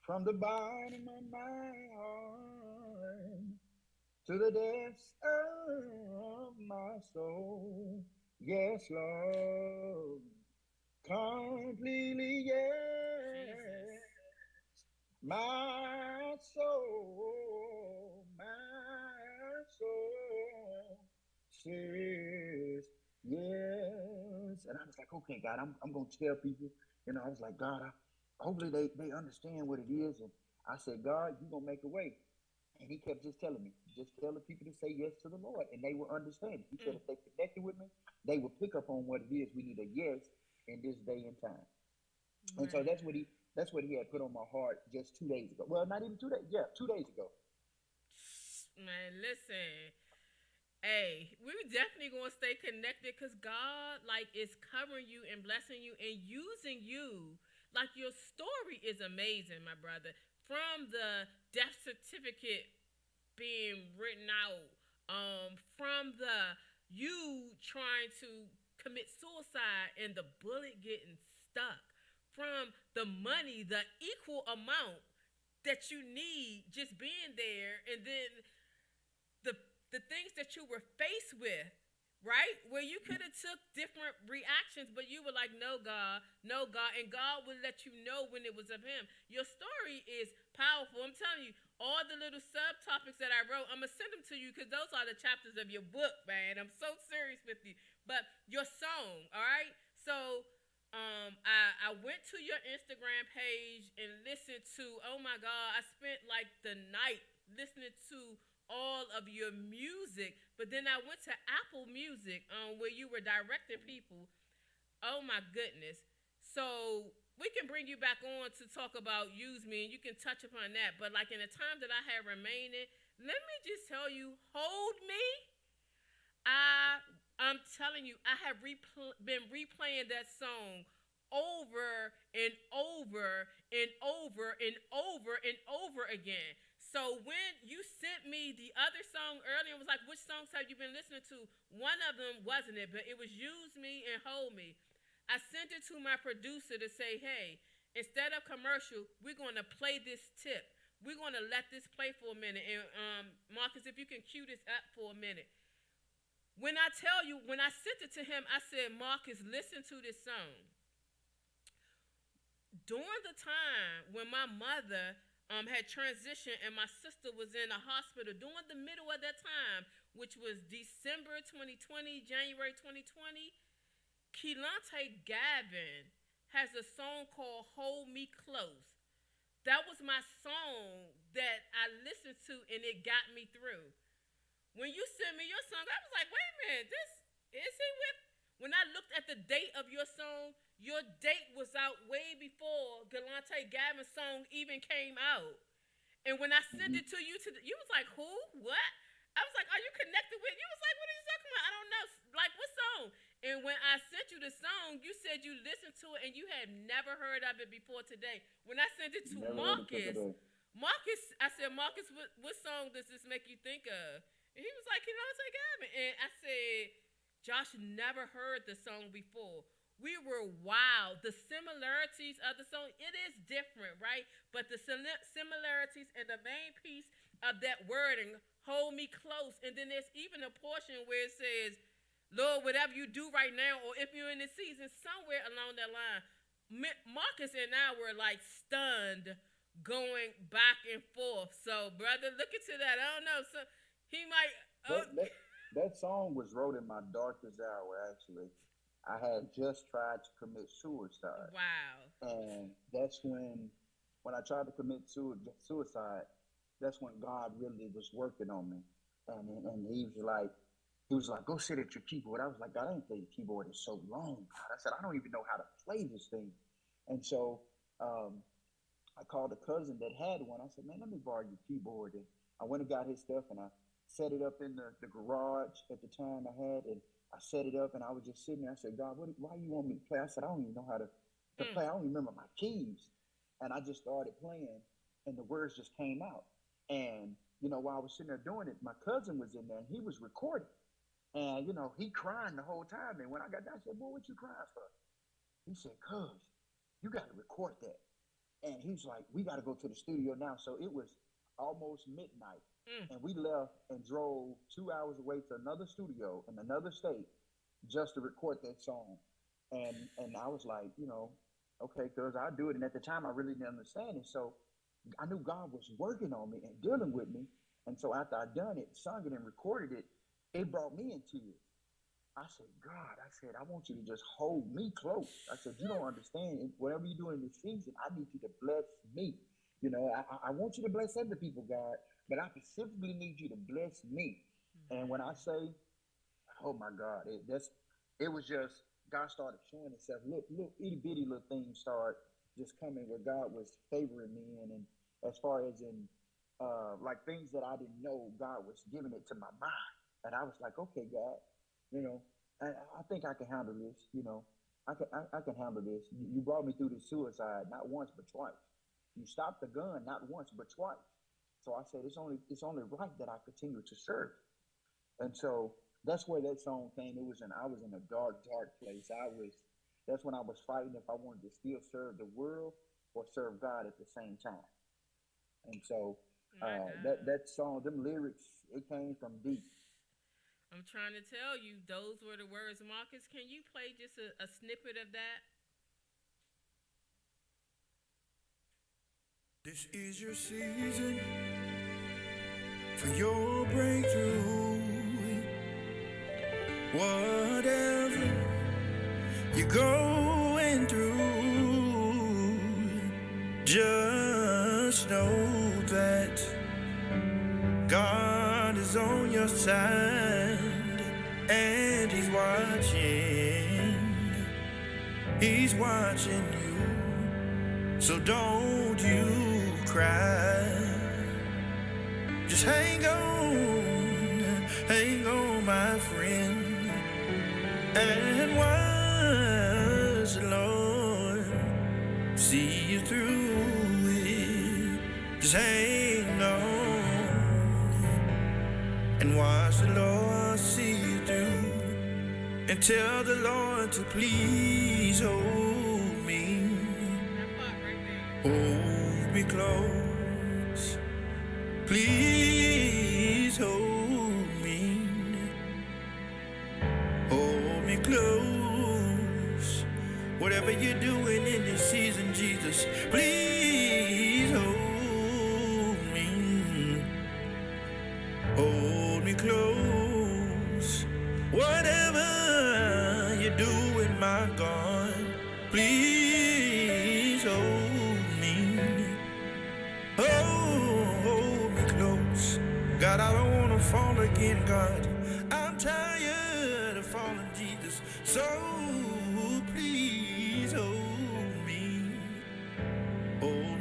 from the bottom of my heart to the depths of my soul. Yes, Lord, completely yes. Jesus. My soul says yes. And I was like, okay, God, I'm going to tell people. I was like, God, hopefully they understand what it is. And I said, God, you're going to make a way. And he kept just telling me, just tell the people to say yes to the Lord, and they will understand. He said Mm, if they connected with me, they will pick up on what it is. We need a yes in this day and time. And so man. that's what he had put on my heart just 2 days ago. Well, not even 2 days. Yeah, 2 days ago. Man, listen. Hey, we definitely gonna stay connected because God like is covering you and blessing you and using you. Like your story is amazing, my brother. From the death certificate being written out, from the you trying to commit suicide and the bullet getting stuck, from the money, the equal amount that you need just being there, and then the the things that you were faced with, right? Where you could have took different reactions, but you were like, no, God, no, God, and God would let you know when it was of Him. Your story is powerful. I'm telling you, all the little subtopics that I wrote, I'm gonna send them to you because those are the chapters of your book, man. I'm so serious with you. But your song, all right? So I went to your Instagram page and listened to. Oh my God, I spent like the night listening to all of your music. But then I went to Apple Music, where you were directing people. Oh my goodness! So we can bring you back on to talk about Use Me, and you can touch upon that. But like in the time that I had remaining, let me just tell you, Hold Me. I I'm telling you, I have been replaying that song over and over and over and over and over again. So when you sent me the other song earlier, it was like, which songs have you been listening to? One of them wasn't it, but it was Use Me and Hold Me. I sent it to my producer to say, hey, instead of commercial, we're going to play this tip. We're going to let this play for a minute. And Marcus, if you can cue this up for a minute. When I tell you, when I sent it to him, I said, Marcus, listen to this song. During the time when my mother had transitioned and my sister was in a hospital, during the middle of that time, which was December 2020, January 2020, Keelante Gavin has a song called Hold Me Close. That was my song that I listened to and it got me through. When you sent me your song, I was like, wait a minute, this is he with? When I looked at the date of your date was out way before Galante Gavin's song even came out. And when I sent Mm-hmm. it to you, you was like, who? What? I was like, are you connected with? You was like, what are you talking about? I don't know. Like, what song? And when I sent you the song, you said you listened to it and you had never heard of it before today. When I sent it to Never heard it till Marcus, today. I said, Marcus, what song does this make you think of? And he was like, you know, it's like Gavin. And I said, Josh never heard the song before. We were wild. The similarities of the song, it is different, right? But the similarities and the main piece of that wording, hold me close. And then there's even a portion where it says, Lord, whatever you do right now, or if you're in the season, somewhere along that line, Marcus and I were like stunned going back and forth. So, brother, look into that. I don't know. So he might. Oh, That that that song was wrote in my darkest hour. Actually, I had just tried to commit suicide, wow. and that's when I tried to commit suicide. That's when God really was working on me, and he was like, go sit at your keyboard. I was like, God, I ain't played the keyboard in so long. God, I said, I don't even know how to play this thing, and so um, I called a cousin that had one. I said, man, let me borrow your keyboard. And I went and got his stuff and I set it up in the garage at the time I had. And I set it up and I was just sitting there. I said, God, why you want me to play? I said, I don't even know how to Mm, play. I don't even remember my keys. And I just started playing and the words just came out. And, while I was sitting there doing it, my cousin was in there and he was recording. And, he crying the whole time. And when I got down, I said, boy, what you crying for? He said, cuz, you got to record that. And he's like, we got to go to the studio now. So it was almost midnight. mm. And we left and drove 2 hours away to another studio in another state just to record that song. And I was like, okay, cuz I'll do it. And at the time, I really didn't understand it. So I knew God was working on me and dealing with me. And so after I done it, sung it and recorded it, it brought me in tears. I said, God, I said, I want you to just hold me close. I said, you don't understand. Whatever you do in this season, I need you to bless me. I want you to bless other people, God, but I specifically need you to bless me. And when I say, oh my God, it was just God started showing Himself. Look, itty bitty little things start just coming where God was favoring me in, and as far as in like things that I didn't know, God was giving it to my mind. And I was like, okay, God, you know, I think I can handle this. I can handle this. You brought me through the suicide not once but twice. You stopped the gun not once but twice. So I said, it's only right that I continue to serve. And so that's where that song came. I was in a dark place. That's when I was fighting if I wanted to still serve the world or serve God at the same time. And so My God. that song, them lyrics, it came from deep. I'm trying to tell you, those were the words. Marcus, can you play just a snippet of that? This is your season for your breakthrough. Whatever you're going through, just know that God is on your side and He's watching. He's watching you, so don't you cry. Just hang on, my friend, and watch the Lord see you through it. Just hang on and watch the Lord see you through. And tell the Lord to please hold me, That part right there. hold me close. Please hold me close. Whatever you're doing in this season, Jesus, please hold me close. Whatever you're doing, my God, please hold me close. God, I don't want to fall again, God. I'm tired of falling, Jesus. So please hold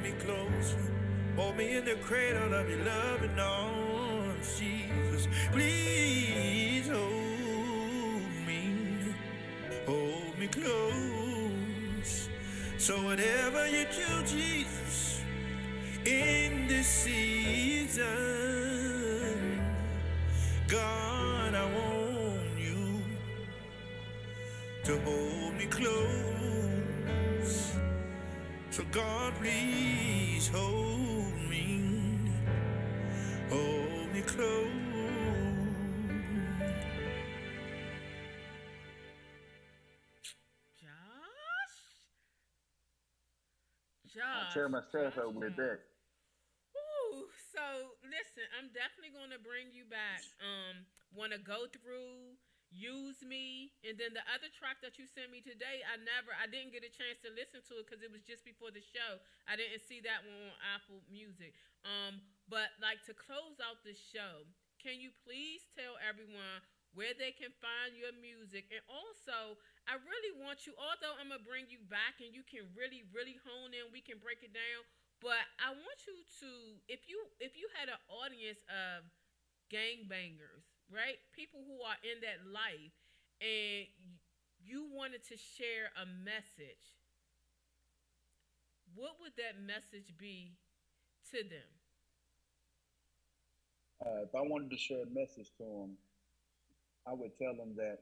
me close. Hold me in the cradle of your loving arms, Jesus. Please hold me close. So whatever you do, Jesus, in this season, God, I want you to hold me close. So God, please hold me close. Josh? I tear Josh, myself Josh, up with Josh. that. Woo. So listen, I'm definitely gonna bring you back. Wanna go through, use me, and then the other track that you sent me today, I didn't get a chance to listen to it because it was just before the show. I didn't see that one on Apple Music. But like to close out the show, can you please tell everyone where they can find your music, and also I really want you, although I'm gonna bring you back and you can really hone in, we can break it down, but I want you to, if you had an audience of gangbangers, right? People who are in that life, and you wanted to share a message, what would that message be to them? If I wanted to share a message to them, I would tell them that.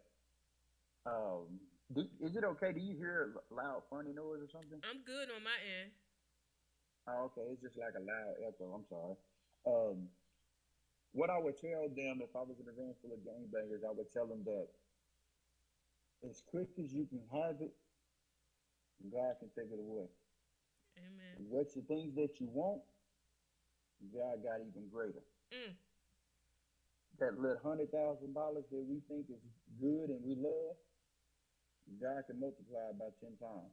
Is it okay? Do you hear loud, funny noise or something? I'm good on my end. Oh, okay. It's just like a loud echo. I'm sorry. Um, what I would tell them if I was in a room full of gangbangers, I would tell them that as quick as you can have it, God can take it away. Amen. What's the things that you want, God got even greater. Mm. That little $100,000 that we think is good and we love, God can multiply it by 10 times.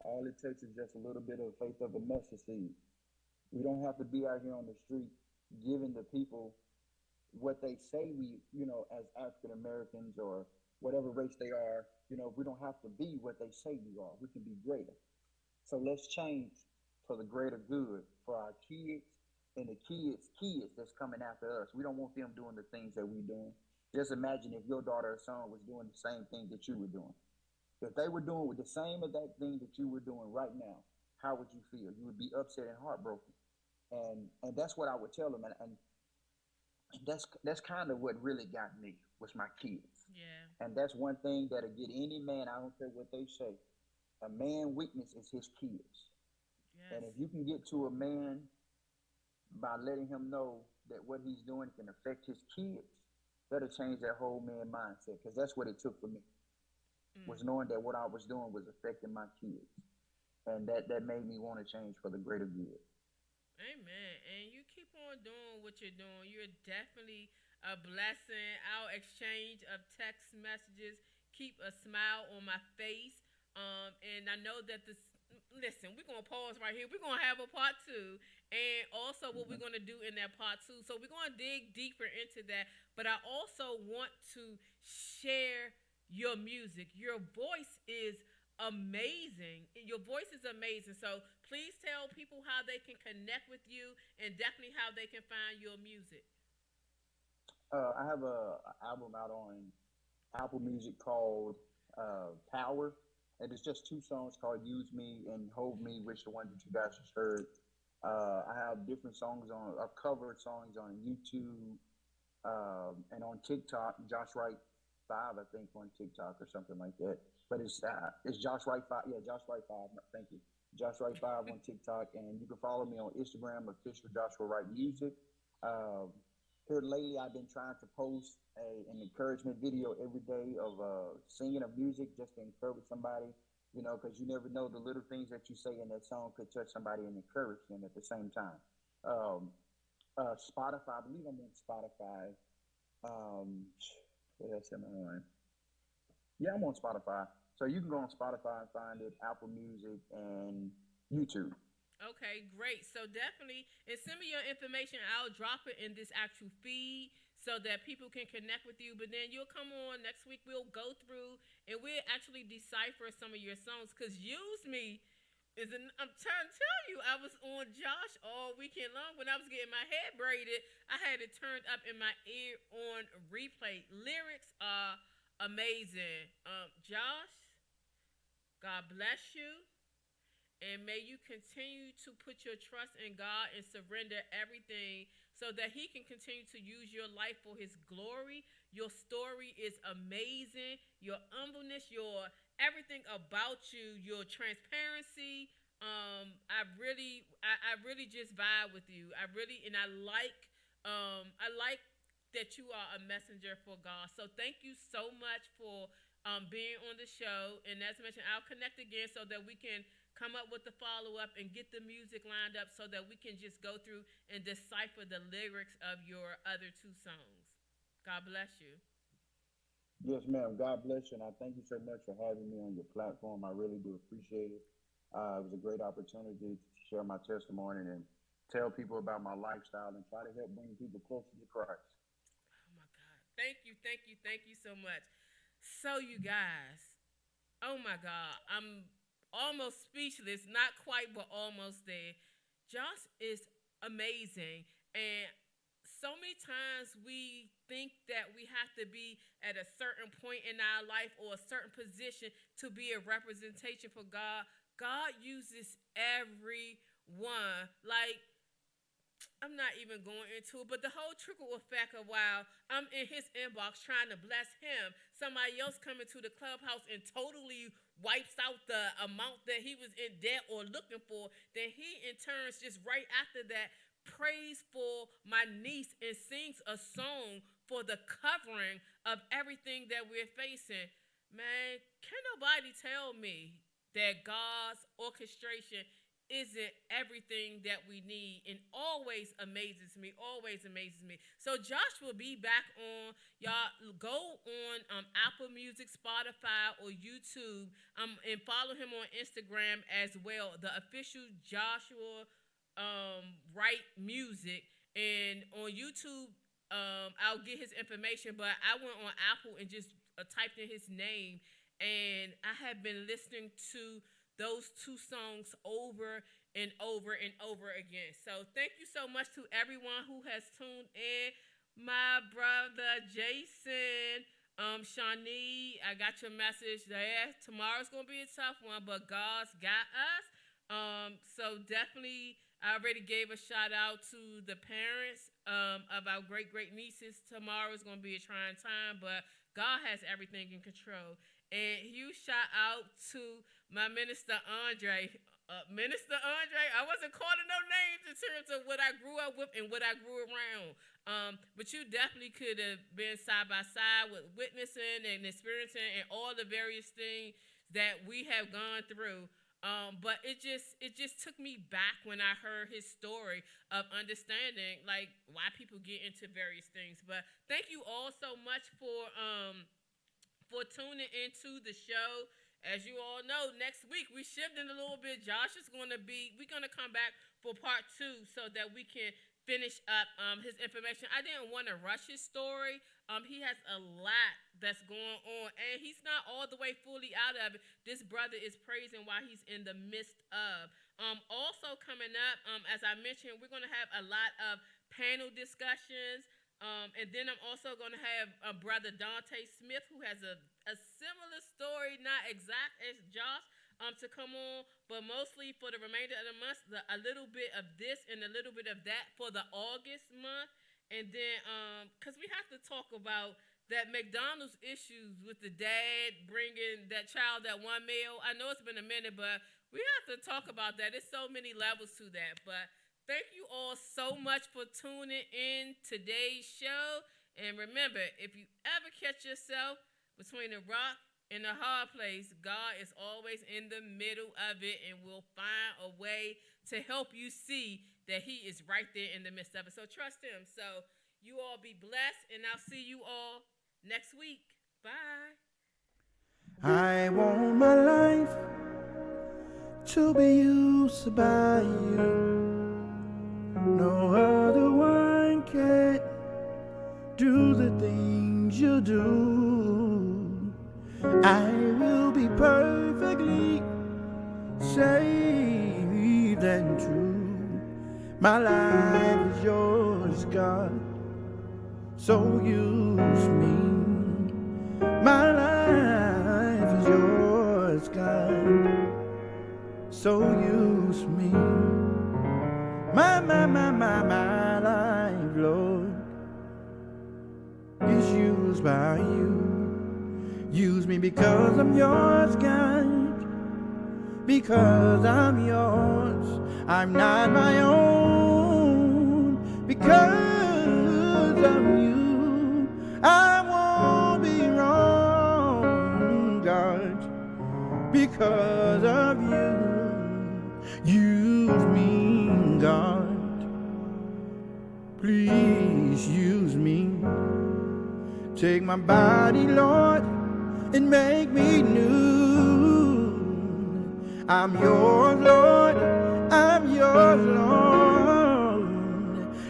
All it takes is just a little bit of faith of a mustard seed. We don't have to be out here on the street giving the people what they say as African Americans or whatever race they are. We don't have to be what they say we are. We can be greater. So let's change for the greater good for our kids, and the kids that's coming after us. We don't want them doing the things that we're doing. Just imagine if your daughter or son was doing the same thing that you were doing. If they were doing with the same exact thing that you were doing right now, how would you feel? You would be upset and heartbroken. And that's what I would tell them. And that's kind of what really got me was my kids. Yeah. And that's one thing that'll get any man. I don't care what they say. A man weakness is his kids. Yes. And if you can get to a man by letting him know that what he's doing can affect his kids, that'll change that whole man mindset. Because that's what it took for me, was knowing that what I was doing was affecting my kids, and that made me want to change for the greater good. Amen. And you keep on doing what you're doing. You're definitely a blessing. Our exchange of text messages keep a smile on my face. And I know that this. Listen, we're gonna pause right here. We're gonna have a part two, and also what we're gonna do in that part two. So we're gonna dig deeper into that. But I also want to share your music. Your voice is amazing. Your voice is amazing. So please tell people how they can connect with you and definitely how they can find your music. I have a album out on Apple Music called Power, and it's just two songs called "Use Me" and "Hold Me," which the one that you guys just heard. I have different songs on, covered songs on YouTube, and on TikTok. Josh Wright 5, I think, on TikTok or something like that. But it's Josh Wright 5. Yeah, Josh Wright 5. Thank you. Josh Wright 5 on TikTok, and you can follow me on Instagram, official Joshua Wright Music. Um, Here lately, I've been trying to post an encouragement video every day of singing of music just to encourage somebody, because you never know, the little things that you say in that song could touch somebody and encourage them at the same time. Um, Spotify, I believe I'm on Spotify. Um, what else am I on? Yeah, I'm on Spotify. So you can go on Spotify and find it, Apple Music, and YouTube. Okay, great. So definitely, and send me your information. I'll drop it in this actual feed so that people can connect with you. But then you'll come on next week. We'll go through and we'll actually decipher some of your songs. Cause "Use Me" is an. I'm trying to tell you, I was on Josh all weekend long when I was getting my hair braided. I had it turned up in my ear on replay. Lyrics are amazing. Josh, God bless you. And may you continue to put your trust in God and surrender everything so that He can continue to use your life for His glory. Your story is amazing. Your humbleness, your everything about you, your transparency. I really just vibe with you. And I like that you are a messenger for God. So thank you so much for being on the show. And as mentioned, I'll connect again so that we can come up with the follow up and get the music lined up so that we can just go through and decipher the lyrics of your other two songs. God bless you. Yes, ma'am. God bless you, and I thank you so much for having me on your platform. I really do appreciate it. It was a great opportunity to share my testimony and tell people about my lifestyle and try to help bring people closer to Christ. Oh my God. Thank you so much. So, you guys, oh my God, I'm almost speechless. Not quite, but almost there. Josh is amazing. And so many times we think that we have to be at a certain point in our life or a certain position to be a representation for God. God uses everyone. Like, I'm not even going into it, but the whole trickle effect of while I'm in his inbox trying to bless him, somebody else coming to the clubhouse and totally wipes out the amount that he was in debt or looking for. Then he, in turns, just right after that, prays for my niece and sings a song for the covering of everything that we're facing. Man, can nobody tell me that God's orchestration isn't everything that we need, and always amazes me. So Josh will be back on. Y'all go on Apple Music, Spotify, or YouTube, and follow him on Instagram as well, the official Joshua Wright Music. And on YouTube, I'll get his information, but I went on Apple and just typed in his name, and I have been listening to those two songs over and over and over again. So thank you so much to everyone who has tuned in. My brother Jason, Shawnee, I got your message there. Tomorrow's gonna be a tough one, but God's got us. So definitely, I already gave a shout out to the parents of our great nieces. Tomorrow is gonna be a trying time, but God has everything in control. And huge shout out to my minister Andre. Minister Andre, I wasn't calling no names in terms of what I grew up with and what I grew around. But you definitely could have been side by side with witnessing and experiencing and all the various things that we have gone through. But it just took me back when I heard his story of understanding like why people get into various things. But thank you all so much for tuning into the show. As you all know, next week we shifting a little bit. We're gonna come back for part 2 so that we can finish up his information. I didn't want to rush his story. He has a lot that's going on, and he's not all the way fully out of it. This brother is praising while he's in the midst of. Also coming up, as I mentioned, we're gonna have a lot of panel discussions. And then I'm also going to have a brother Dante Smith who has a similar story, not exact as Josh, to come on, but mostly for the remainder of the month, a little bit of this and a little bit of that for the August month. And then, because we have to talk about that McDonald's issues with the dad bringing that child that one meal. I know it's been a minute, but we have to talk about that. There's so many levels to that, but thank you all so much for tuning in today's show. And remember, if you ever catch yourself between a rock and a hard place, God is always in the middle of it and will find a way to help you see that he is right there in the midst of it. So trust him. So you all be blessed, and I'll see you all next week. Bye. I want my life to be used by you. No other one can do the things you do. I will be perfectly saved and true. My life is yours, God, so use me. My life is yours, God, so use me. My life, Lord, is used by you. Use me because I'm yours, God. Because I'm yours, I'm not my own. Because of you, I won't be wrong, God. Because of you, use me, God. Please use me. Take my body, Lord, and make me new. I'm yours, Lord. I'm yours, Lord.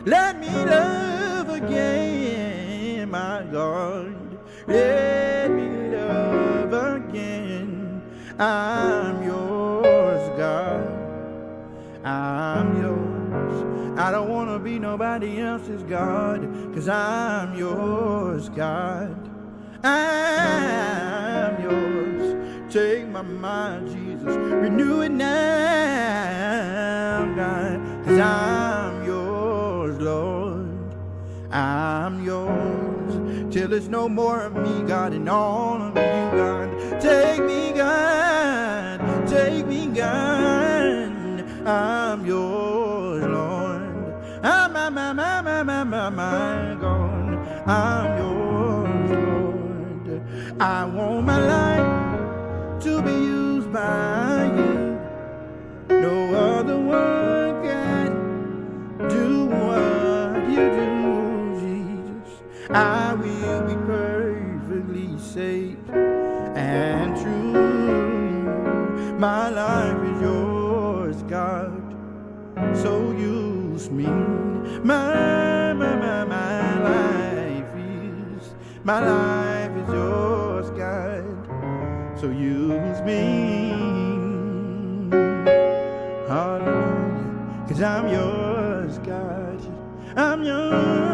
Let me love again, my God. Let me love again. I'm yours, God. I'm yours. I don't want to be nobody else's God, 'cause I'm yours, God. I'm yours. Take my mind, Jesus, renew it now, God, 'cause I'm yours, Lord. I'm yours, till there's no more of me, God, and all of you, God. Take me, God, take me, God. I'm yours, Lord. I'm my God. I'm yours, Lord. I want my life to be used by you. No other one can do what you do, Jesus. I will be perfectly safe and true. My life is yours, God, so use me. My life is yours, God, so use me. I'm yours, God. I'm yours.